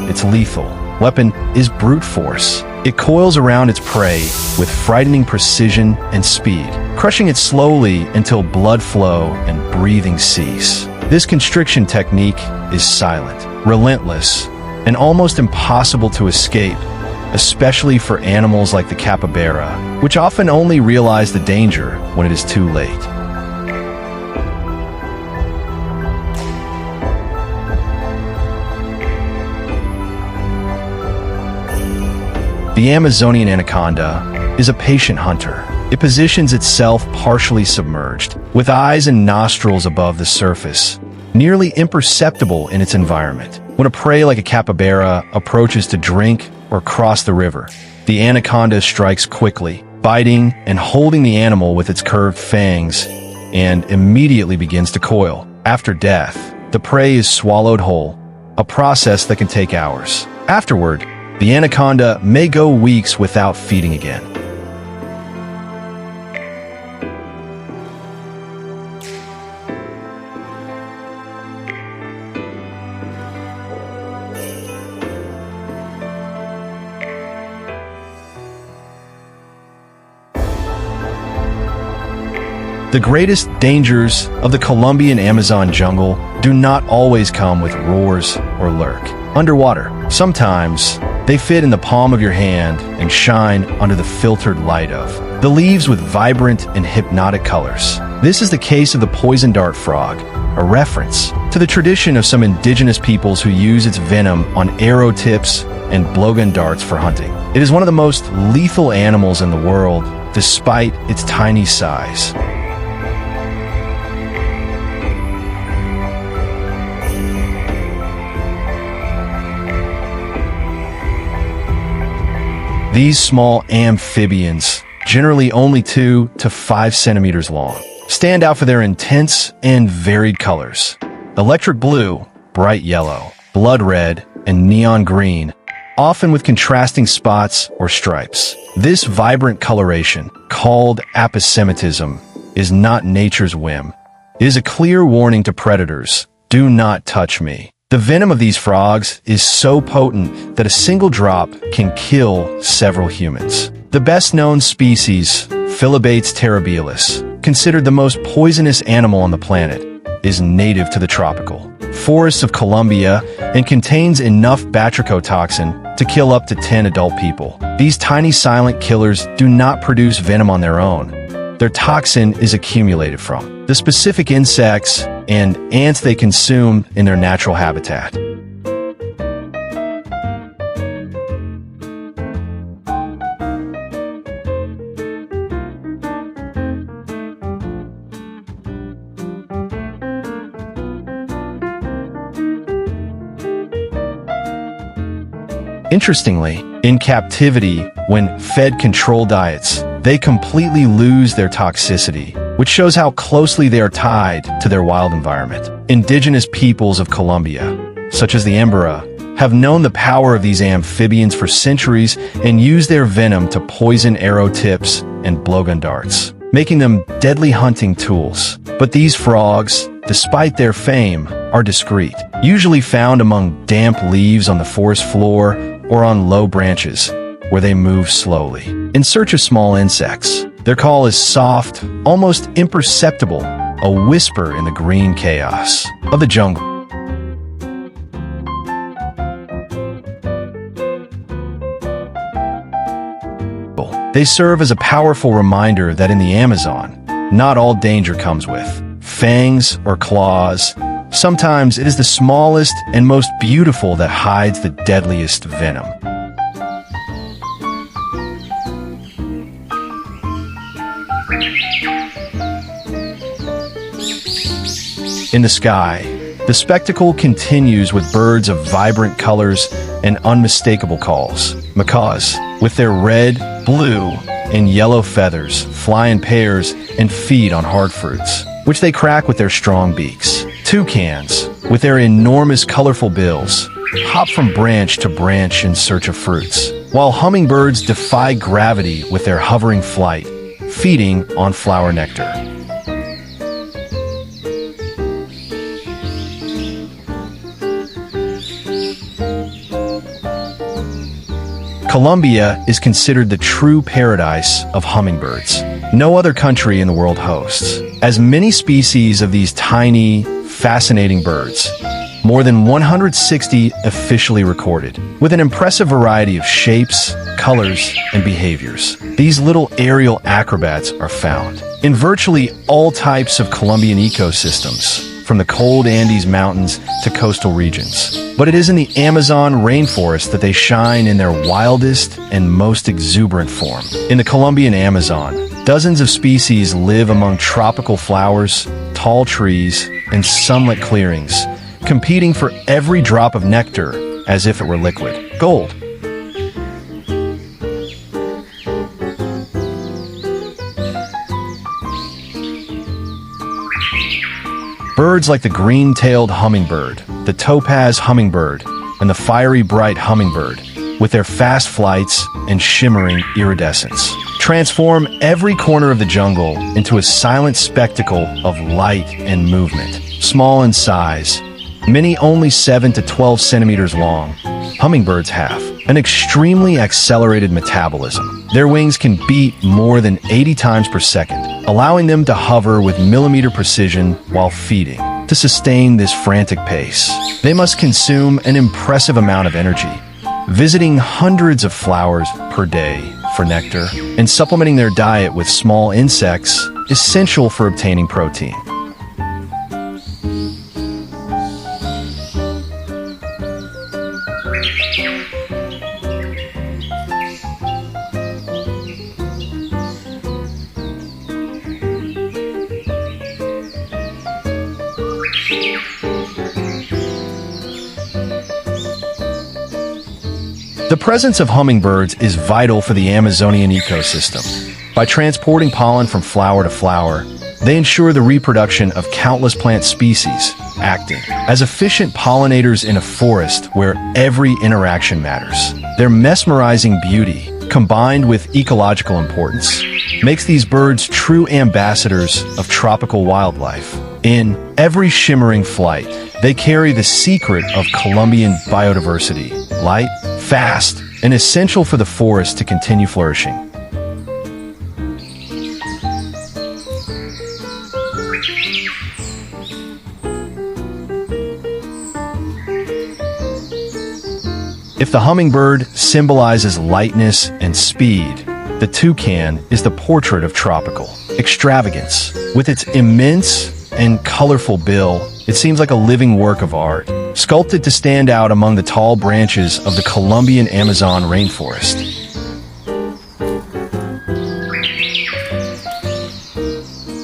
Its lethal weapon is brute force. It coils around its prey with frightening precision and speed, crushing it slowly until blood flow and breathing cease. This constriction technique is silent, relentless, and almost impossible to escape, especially for animals like the capybara, which often only realize the danger when it is too late. The Amazonian anaconda is a patient hunter. It positions itself partially submerged, with eyes and nostrils above the surface, nearly imperceptible in its environment. When a prey like a capybara approaches to drink or cross the river, the anaconda strikes quickly, biting and holding the animal with its curved fangs, and immediately begins to coil. After death, the prey is swallowed whole, a process that can take hours. Afterward, the anaconda may go weeks without feeding again. The greatest dangers of the Colombian Amazon jungle do not always come with roars or lurk underwater. Sometimes they fit in the palm of your hand and shine under the filtered light of the leaves with vibrant and hypnotic colors. This is the case of the poison dart frog, a reference to the tradition of some indigenous peoples who use its venom on arrow tips and blowgun darts for hunting. It is one of the most lethal animals in the world, despite its tiny size. These small amphibians, generally only 2 to 5 centimeters long, stand out for their intense and varied colors. Electric blue, bright yellow, blood red, and neon green, often with contrasting spots or stripes. This vibrant coloration, called aposematism, is not nature's whim. It is a clear warning to predators: do not touch me. The venom of these frogs is so potent that a single drop can kill several humans. The best-known species, Philobates terribilis, considered the most poisonous animal on the planet, is native to the tropical forests of Colombia and contains enough batrachotoxin to kill up to 10 adult people. These tiny silent killers do not produce venom on their own. Their toxin is accumulated from the specific insects and ants they consume in their natural habitat. Interestingly, in captivity, when fed controlled diets, they completely lose their toxicity, which shows how closely they are tied to their wild environment. Indigenous peoples of Colombia, such as the Embera, have known the power of these amphibians for centuries and use their venom to poison arrow tips and blowgun darts, making them deadly hunting tools. But these frogs, despite their fame, are discreet, usually found among damp leaves on the forest floor or on low branches, where they move slowly, in search of small insects. Their call is soft, almost imperceptible, a whisper in the green chaos of the jungle. They serve as a powerful reminder that in the Amazon, not all danger comes with fangs or claws. Sometimes it is the smallest and most beautiful that hides the deadliest venom. In the sky, the spectacle continues with birds of vibrant colors and unmistakable calls. Macaws, with their red, blue, and yellow feathers fly in pairs and feed on hard fruits, which they crack with their strong beaks. Toucans, with their enormous colorful bills, hop from branch to branch in search of fruits, while hummingbirds defy gravity with their hovering flight, feeding on flower nectar. Colombia is considered the true paradise of hummingbirds. No other country in the world hosts as many species of these tiny, fascinating birds. More than 160 officially recorded, with an impressive variety of shapes, colors, and behaviors. These little aerial acrobats are found in virtually all types of Colombian ecosystems, from the cold Andes Mountains to coastal regions. But it is in the Amazon rainforest that they shine in their wildest and most exuberant form. In the Colombian Amazon, dozens of species live among tropical flowers, tall trees, and sunlit clearings, competing for every drop of nectar as if it were liquid gold. Birds like the green-tailed hummingbird, the topaz hummingbird, and the fiery bright hummingbird, with their fast flights and shimmering iridescence, transform every corner of the jungle into a silent spectacle of light and movement. Small in size, many only 7 to 12 centimeters long, hummingbirds have an extremely accelerated metabolism. Their wings can beat more than 80 times per second, allowing them to hover with millimeter precision while feeding. To sustain this frantic pace, they must consume an impressive amount of energy, visiting hundreds of flowers per day for nectar and supplementing their diet with small insects essential for obtaining protein. The presence of hummingbirds is vital for the Amazonian ecosystem. By transporting pollen from flower to flower, they ensure the reproduction of countless plant species, acting as efficient pollinators in a forest where every interaction matters. Their mesmerizing beauty, combined with ecological importance, makes these birds true ambassadors of tropical wildlife. In every shimmering flight, they carry the secret of Colombian biodiversity: light, fast, and essential for the forest to continue flourishing. If the hummingbird symbolizes lightness and speed, the toucan is the portrait of tropical extravagance. With its immense and colorful bill, it seems like a living work of art, sculpted to stand out among the tall branches of the Colombian Amazon rainforest.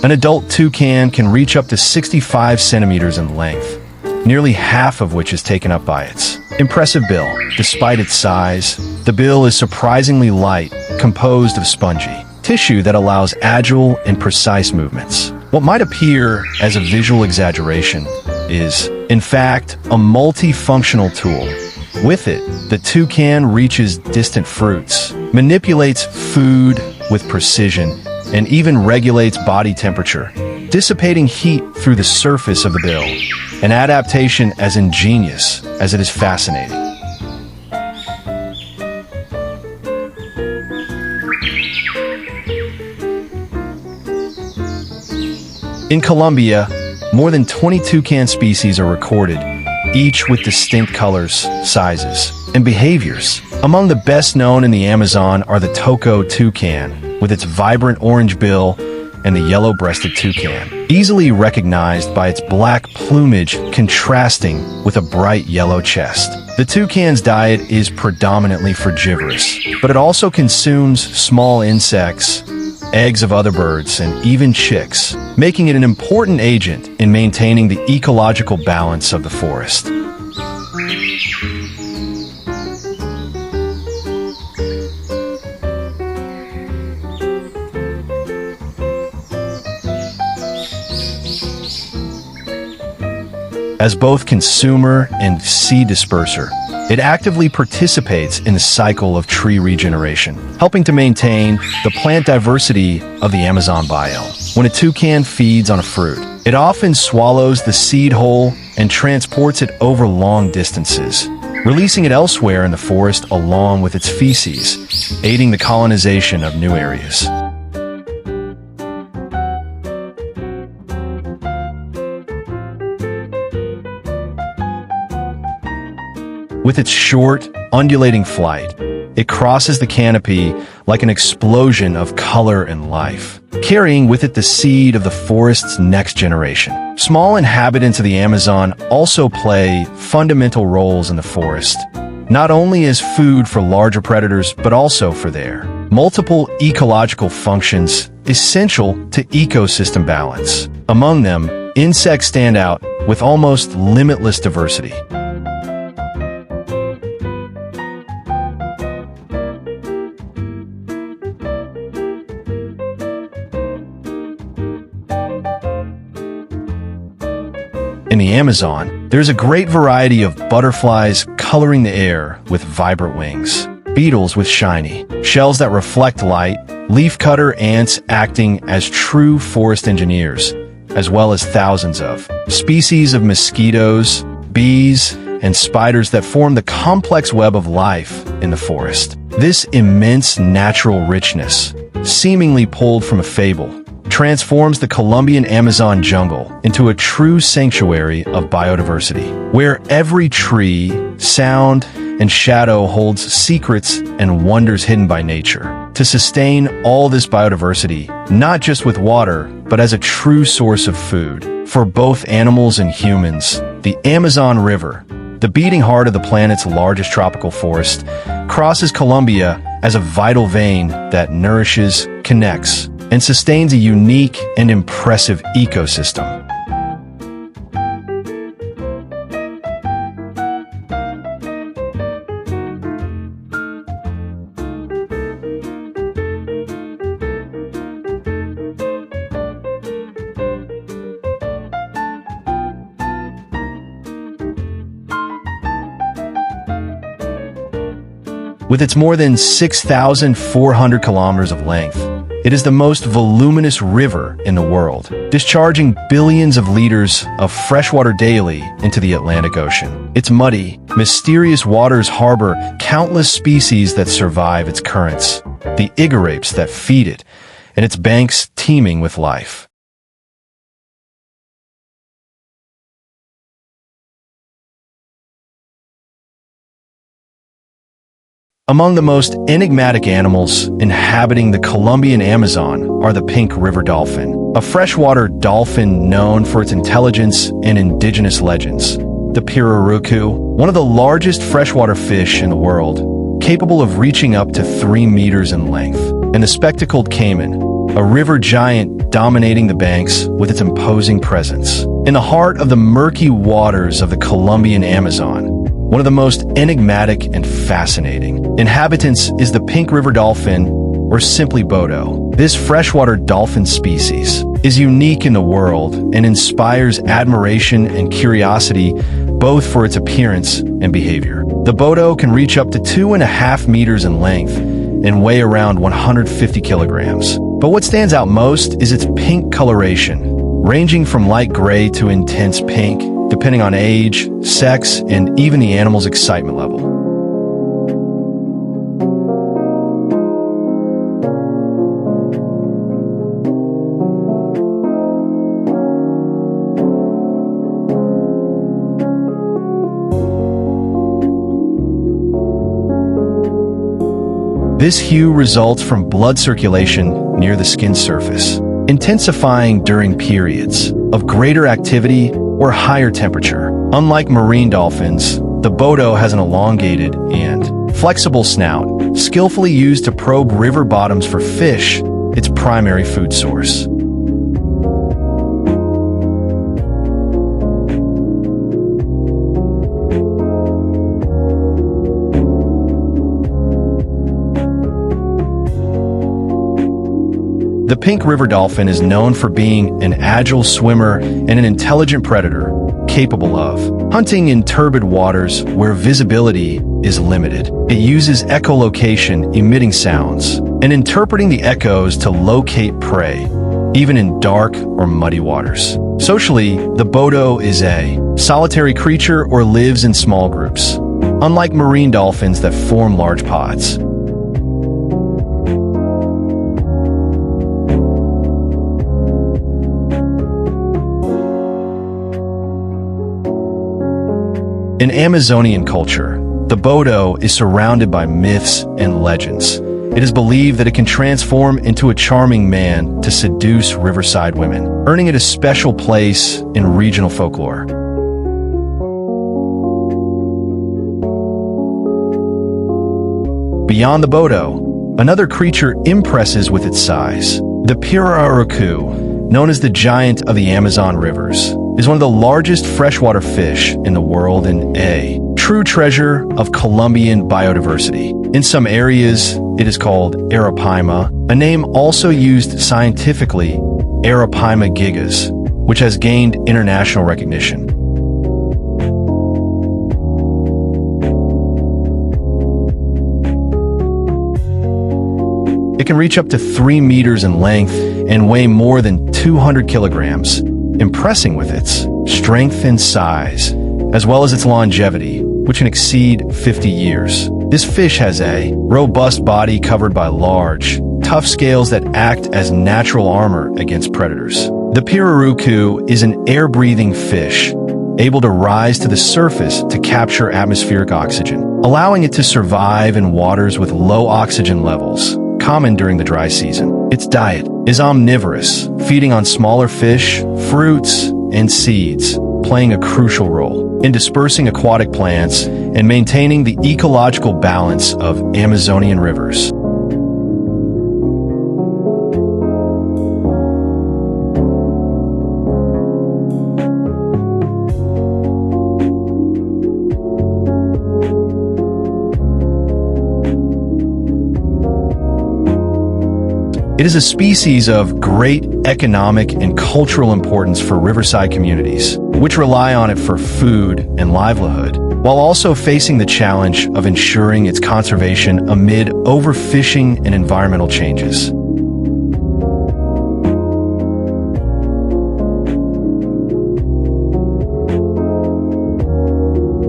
An adult toucan can reach up to 65 centimeters in length, nearly half of which is taken up by its impressive bill. Despite its size, the bill is surprisingly light, composed of spongy tissue that allows agile and precise movements. What might appear as a visual exaggeration is, in fact, a multifunctional tool. With it, the toucan reaches distant fruits, manipulates food with precision, and even regulates body temperature, dissipating heat through the surface of the bill, an adaptation as ingenious as it is fascinating. In Colombia, more than 20 toucan species are recorded, each with distinct colors, sizes, and behaviors. Among the best known in the Amazon are the Toco toucan, with its vibrant orange bill, and the yellow-breasted toucan, easily recognized by its black plumage contrasting with a bright yellow chest. The toucan's diet is predominantly frugivorous, but it also consumes small insects, eggs of other birds, and even chicks, making it an important agent in maintaining the ecological balance of the forest. As both consumer and seed disperser, it actively participates in the cycle of tree regeneration, helping to maintain the plant diversity of the Amazon biome. When a toucan feeds on a fruit, it often swallows the seed whole and transports it over long distances, releasing it elsewhere in the forest along with its feces, aiding the colonization of new areas. With its short, undulating flight, it crosses the canopy like an explosion of color and life, carrying with it the seed of the forest's next generation. Small inhabitants of the Amazon also play fundamental roles in the forest, not only as food for larger predators, but also for their multiple ecological functions essential to ecosystem balance. Among them, insects stand out with almost limitless diversity. In the Amazon, there's a great variety of butterflies coloring the air with vibrant wings, beetles with shiny shells that reflect light, leafcutter ants acting as true forest engineers, as well as thousands of species of mosquitoes, bees, and spiders that form the complex web of life in the forest. This immense natural richness, seemingly pulled from a fable, transforms the Colombian Amazon jungle into a true sanctuary of biodiversity, where every tree, sound, and shadow holds secrets and wonders hidden by nature. To sustain all this biodiversity, not just with water, but as a true source of food for both animals and humans, the Amazon River, the beating heart of the planet's largest tropical forest, crosses Colombia as a vital vein that nourishes, connects, and sustains a unique and impressive ecosystem. With its more than 6,400 kilometers of length, it is the most voluminous river in the world, discharging billions of liters of freshwater daily into the Atlantic Ocean. Its muddy, mysterious waters harbor countless species that survive its currents, the igorapes that feed it, and its banks teeming with life. Among the most enigmatic animals inhabiting the Colombian Amazon are the pink river dolphin, a freshwater dolphin known for its intelligence and indigenous legends. The pirarucu, one of the largest freshwater fish in the world, capable of reaching up to 3 meters in length. And the spectacled caiman, a river giant dominating the banks with its imposing presence. In the heart of the murky waters of the Colombian Amazon, one of the most enigmatic and fascinating inhabitants is the pink river dolphin, or simply bodo. This freshwater dolphin species is unique in the world and inspires admiration and curiosity both for its appearance and behavior. The bodo can reach up to 2.5 meters in length and weigh around 150 kilograms. But what stands out most is its pink coloration, ranging from light gray to intense pink, depending on age, sex, and even the animal's excitement level. This hue results from blood circulation near the skin surface, intensifying during periods of greater activity or higher temperature. Unlike marine dolphins, the bodo has an elongated and flexible snout, skillfully used to probe river bottoms for fish, its primary food source. The pink river dolphin is known for being an agile swimmer and an intelligent predator, capable of. Hunting in turbid waters where visibility is limited. It uses echolocation, emitting sounds, and interpreting the echoes to locate prey, even in dark or muddy waters. Socially, the bodo is a solitary creature or lives in small groups, unlike marine dolphins that form large pods. In Amazonian culture, the bodo is surrounded by myths and legends. It is believed that it can transform into a charming man to seduce riverside women, earning it a special place in regional folklore. Beyond the bodo, another creature impresses with its size. The pirarucu, known as the giant of the Amazon rivers, is one of the largest freshwater fish in the world and a true treasure of Colombian biodiversity. In some areas, it is called arapaima, a name also used scientifically, Arapaima gigas, which has gained international recognition. It can reach up to 3 meters in length and weigh more than 200 kilograms, impressing with its strength and size, as well as its longevity, which can exceed 50 years. This fish has a robust body covered by large, tough scales that act as natural armor against predators. The pirarucu is an air-breathing fish, able to rise to the surface to capture atmospheric oxygen, allowing it to survive in waters with low oxygen levels, common during the dry season. Its diet is omnivorous, feeding on smaller fish, fruits, and seeds, playing a crucial role in dispersing aquatic plants and maintaining the ecological balance of Amazonian rivers. It is a species of great economic and cultural importance for riverside communities, which rely on it for food and livelihood, while also facing the challenge of ensuring its conservation amid overfishing and environmental changes.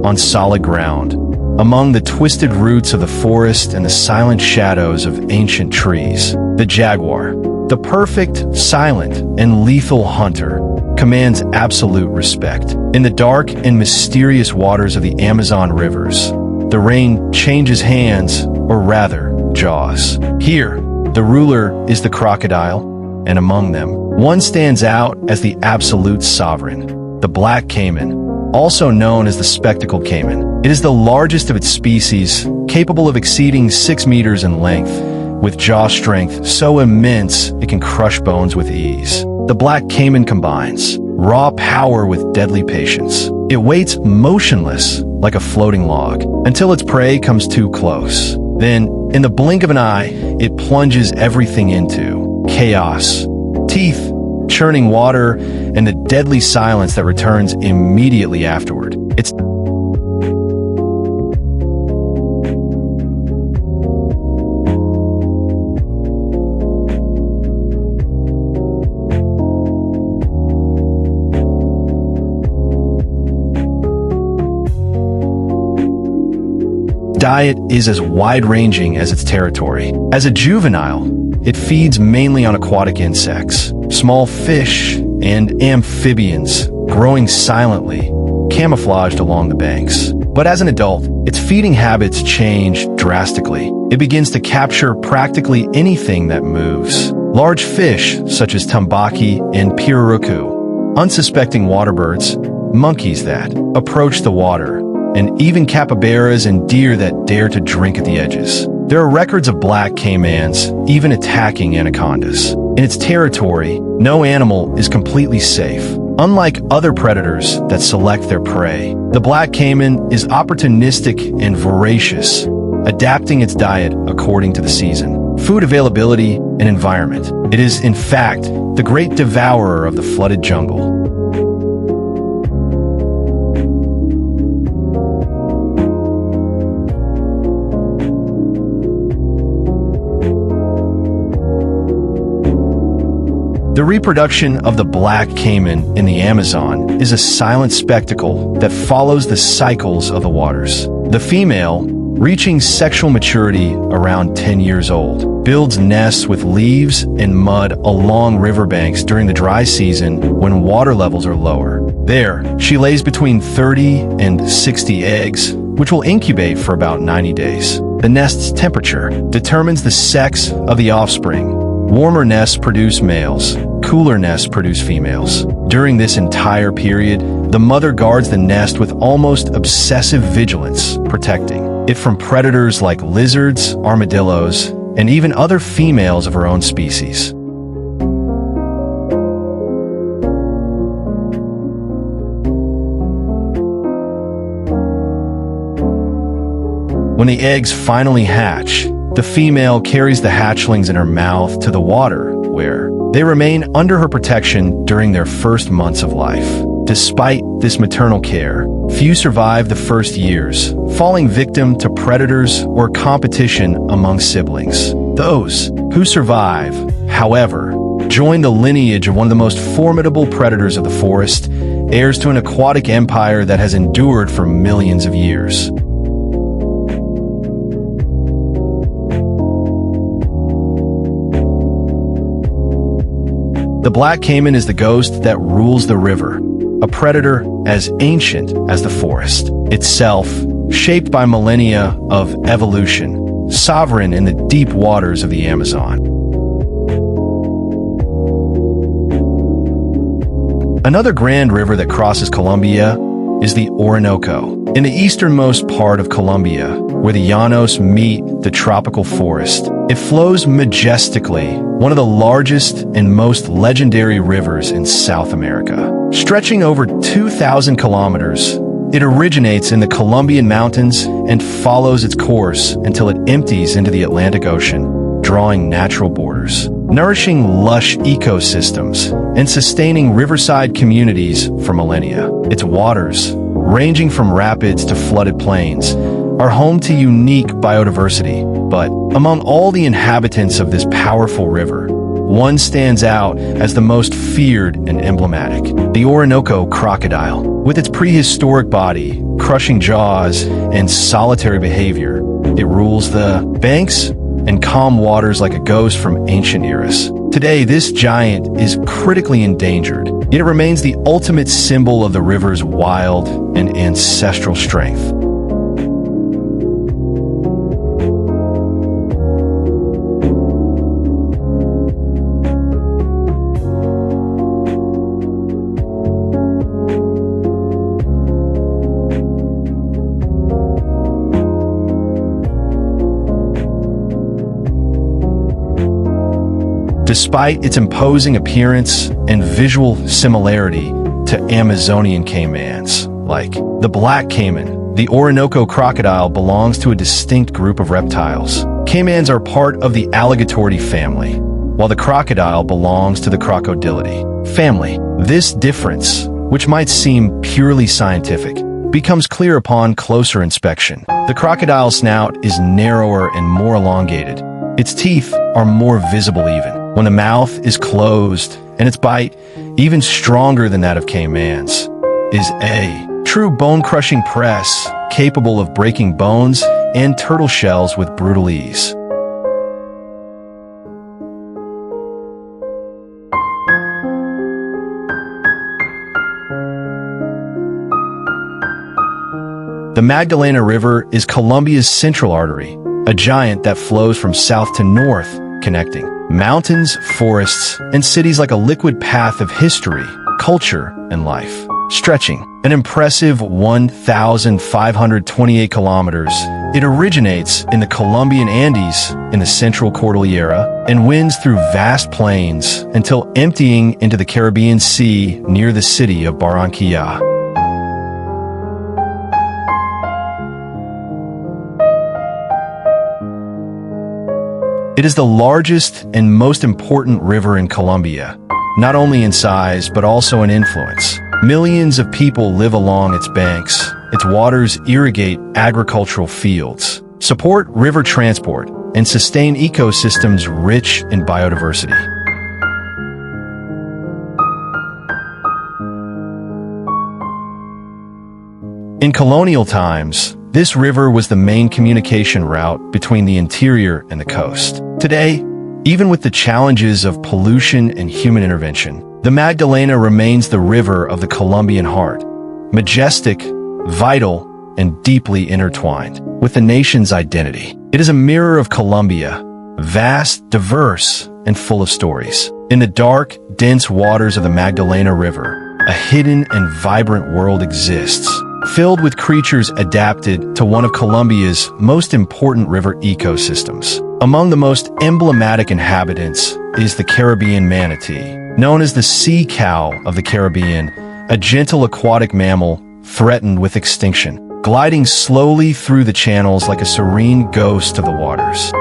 On solid ground, among the twisted roots of the forest and the silent shadows of ancient trees, the jaguar, the perfect, silent, and lethal hunter, commands absolute respect. In the dark and mysterious waters of the Amazon rivers, the rein changes hands, or rather, jaws. Here, the ruler is the crocodile, and among them, one stands out as the absolute sovereign, the black caiman, also known as the spectacled caiman. It is the largest of its species, capable of exceeding 6 meters in length, with jaw strength so immense it can crush bones with ease. The black caiman combines raw power with deadly patience. It waits motionless like a floating log until its prey comes too close. Then, in the blink of an eye, it plunges everything into chaos. Teeth, churning water, and the deadly silence that returns immediately afterward. It's diet is as wide-ranging as its territory. As a juvenile, it feeds mainly on aquatic insects, small fish, and amphibians, growing silently, camouflaged along the banks. But as an adult, its feeding habits change drastically. It begins to capture practically anything that moves. Large fish, such as tambaki and pirarucu, unsuspecting waterbirds, monkeys that approach the water, and even capybaras and deer that dare to drink at the edges. There are records of black caimans even attacking anacondas. In its territory, no animal is completely safe. Unlike other predators that select their prey, the black caiman is opportunistic and voracious, adapting its diet according to the season, food availability, and environment. It is, in fact, the great devourer of the flooded jungle. The reproduction of the black caiman in the Amazon is a silent spectacle that follows the cycles of the waters. The female, reaching sexual maturity around 10 years old, builds nests with leaves and mud along riverbanks during the dry season when water levels are lower. There, she lays between 30 and 60 eggs, which will incubate for about 90 days. The nest's temperature determines the sex of the offspring. Warmer nests produce males, cooler nests produce females. During this entire period, the mother guards the nest with almost obsessive vigilance, protecting it from predators like lizards, armadillos, and even other females of her own species. When the eggs finally hatch, the female carries the hatchlings in her mouth to the water, where they remain under her protection during their first months of life. Despite this maternal care, few survive the first years, falling victim to predators or competition among siblings. Those who survive, however, join the lineage of one of the most formidable predators of the forest, heirs to an aquatic empire that has endured for millions of years. The black caiman is the ghost that rules the river, a predator as ancient as the forest itself, shaped by millennia of evolution, sovereign in the deep waters of the Amazon. Another grand river that crosses Colombia is the Orinoco. In the easternmost part of Colombia, where the llanos meet the tropical forest, it flows majestically, one of the largest and most legendary rivers in South America. Stretching over 2,000 kilometers, it originates in the Colombian mountains and follows its course until it empties into the Atlantic Ocean, drawing natural borders, nourishing lush ecosystems, and sustaining riverside communities for millennia. Its waters, ranging from rapids to flooded plains, are home to unique biodiversity. But among all the inhabitants of this powerful river, one stands out as the most feared and emblematic: the Orinoco crocodile. With its prehistoric body, crushing jaws, and solitary behavior, it rules the banks and calm waters like a ghost from ancient eras. Today, this giant is critically endangered, yet it remains the ultimate symbol of the river's wild and ancestral strength. Despite its imposing appearance and visual similarity to Amazonian caimans, like the black caiman, the Orinoco crocodile belongs to a distinct group of reptiles. Caimans are part of the alligatoridae family, while the crocodile belongs to the crocodilidae family. This difference, which might seem purely scientific, becomes clear upon closer inspection. The crocodile's snout is narrower and more elongated. Its teeth are more visible even when the mouth is closed, and its bite, even stronger than that of caimans, is a true bone-crushing press capable of breaking bones and turtle shells with brutal ease. The Magdalena River is Colombia's central artery, a giant that flows from south to north, connecting mountains, forests, and cities like a liquid path of history, culture, and life. Stretching an impressive 1,528 kilometers, it originates in the Colombian Andes in the central Cordillera and winds through vast plains until emptying into the Caribbean Sea near the city of Barranquilla. It is the largest and most important river in Colombia, not only in size but also in influence. Millions of people live along its banks. Its waters irrigate agricultural fields, support river transport, and sustain ecosystems rich in biodiversity. In colonial times, this river was the main communication route between the interior and the coast. Today, even with the challenges of pollution and human intervention, the Magdalena remains the river of the Colombian heart, majestic, vital, and deeply intertwined with the nation's identity. It is a mirror of Colombia, vast, diverse, and full of stories. In the dark, dense waters of the Magdalena River, a hidden and vibrant world exists, filled with creatures adapted to one of Colombia's most important river ecosystems. Among the most emblematic inhabitants is the Caribbean manatee, known as the sea cow of the Caribbean, a gentle aquatic mammal threatened with extinction, gliding slowly through the channels like a serene ghost of the waters.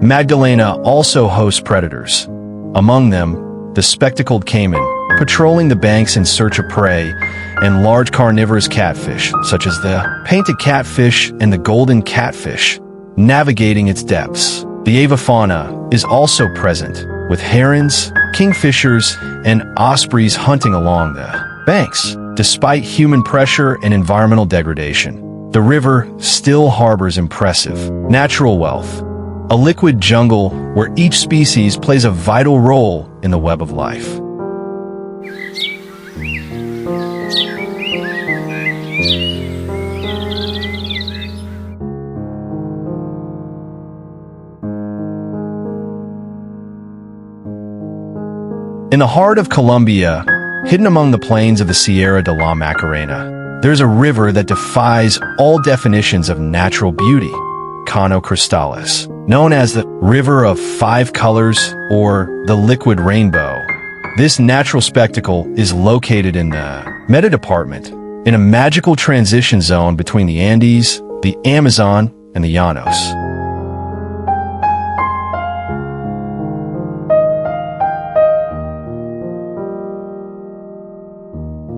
Magdalena also hosts predators. Among them, the spectacled caiman, patrolling the banks in search of prey, and large carnivorous catfish, such as the painted catfish and the golden catfish, navigating its depths. The avifauna is also present, with herons, kingfishers, and ospreys hunting along the banks. Despite human pressure and environmental degradation, the river still harbors impressive natural wealth, a liquid jungle where each species plays a vital role in the web of life. In the heart of Colombia, hidden among the plains of the Sierra de la Macarena, there's a river that defies all definitions of natural beauty, Caño Cristales. Known as the River of Five Colors or the Liquid Rainbow, this natural spectacle is located in the Meta Department, in a magical transition zone between the Andes, the Amazon, and the Llanos.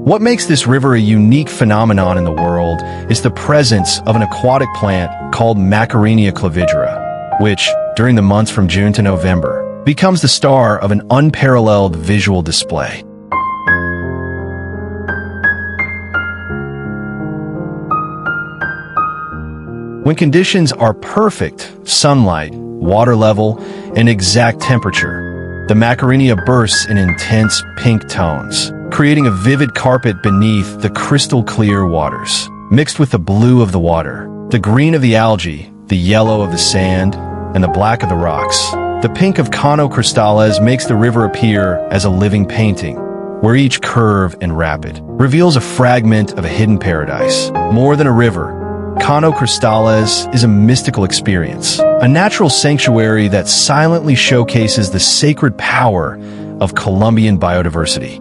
What makes this river a unique phenomenon in the world is the presence of an aquatic plant called Macarenia clavidra, which, during the months from June to November, becomes the star of an unparalleled visual display. When conditions are perfect, sunlight, water level, and exact temperature, the Macarenia bursts in intense pink tones, creating a vivid carpet beneath the crystal-clear waters. Mixed with the blue of the water, the green of the algae, the yellow of the sand, and the black of the rocks, the pink of Caño Cristales makes the river appear as a living painting, where each curve and rapid reveals a fragment of a hidden paradise. More than a river, Caño Cristales is a mystical experience, a natural sanctuary that silently showcases the sacred power of Colombian biodiversity.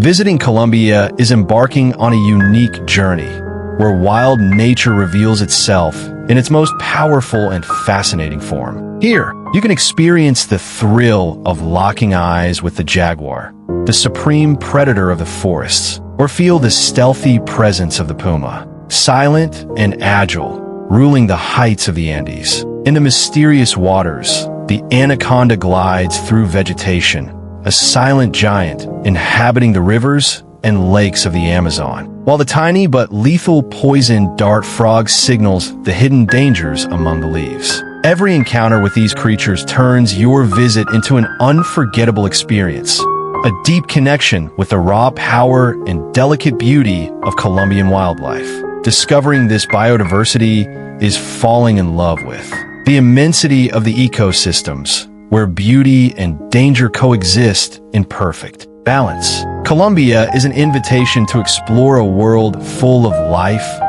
Visiting Colombia is embarking on a unique journey, where wild nature reveals itself in its most powerful and fascinating form. Here, you can experience the thrill of locking eyes with the jaguar, the supreme predator of the forests, or feel the stealthy presence of the puma, silent and agile, ruling the heights of the Andes. In the mysterious waters, the anaconda glides through vegetation, a silent giant inhabiting the rivers and lakes of the Amazon, while the tiny but lethal poison dart frog signals the hidden dangers among the leaves. Every encounter with these creatures turns your visit into an unforgettable experience, a deep connection with the raw power and delicate beauty of Colombian wildlife. Discovering this biodiversity is falling in love with the immensity of the ecosystems, where beauty and danger coexist in perfect balance. Colombia is an invitation to explore a world full of life,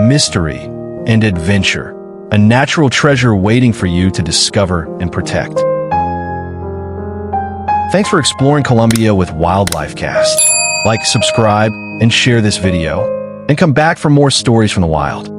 mystery, and adventure, a natural treasure waiting for you to discover and protect. Thanks for exploring Colombia with Wildlife Cast. Like, subscribe, and share this video, and come back for more stories from the wild.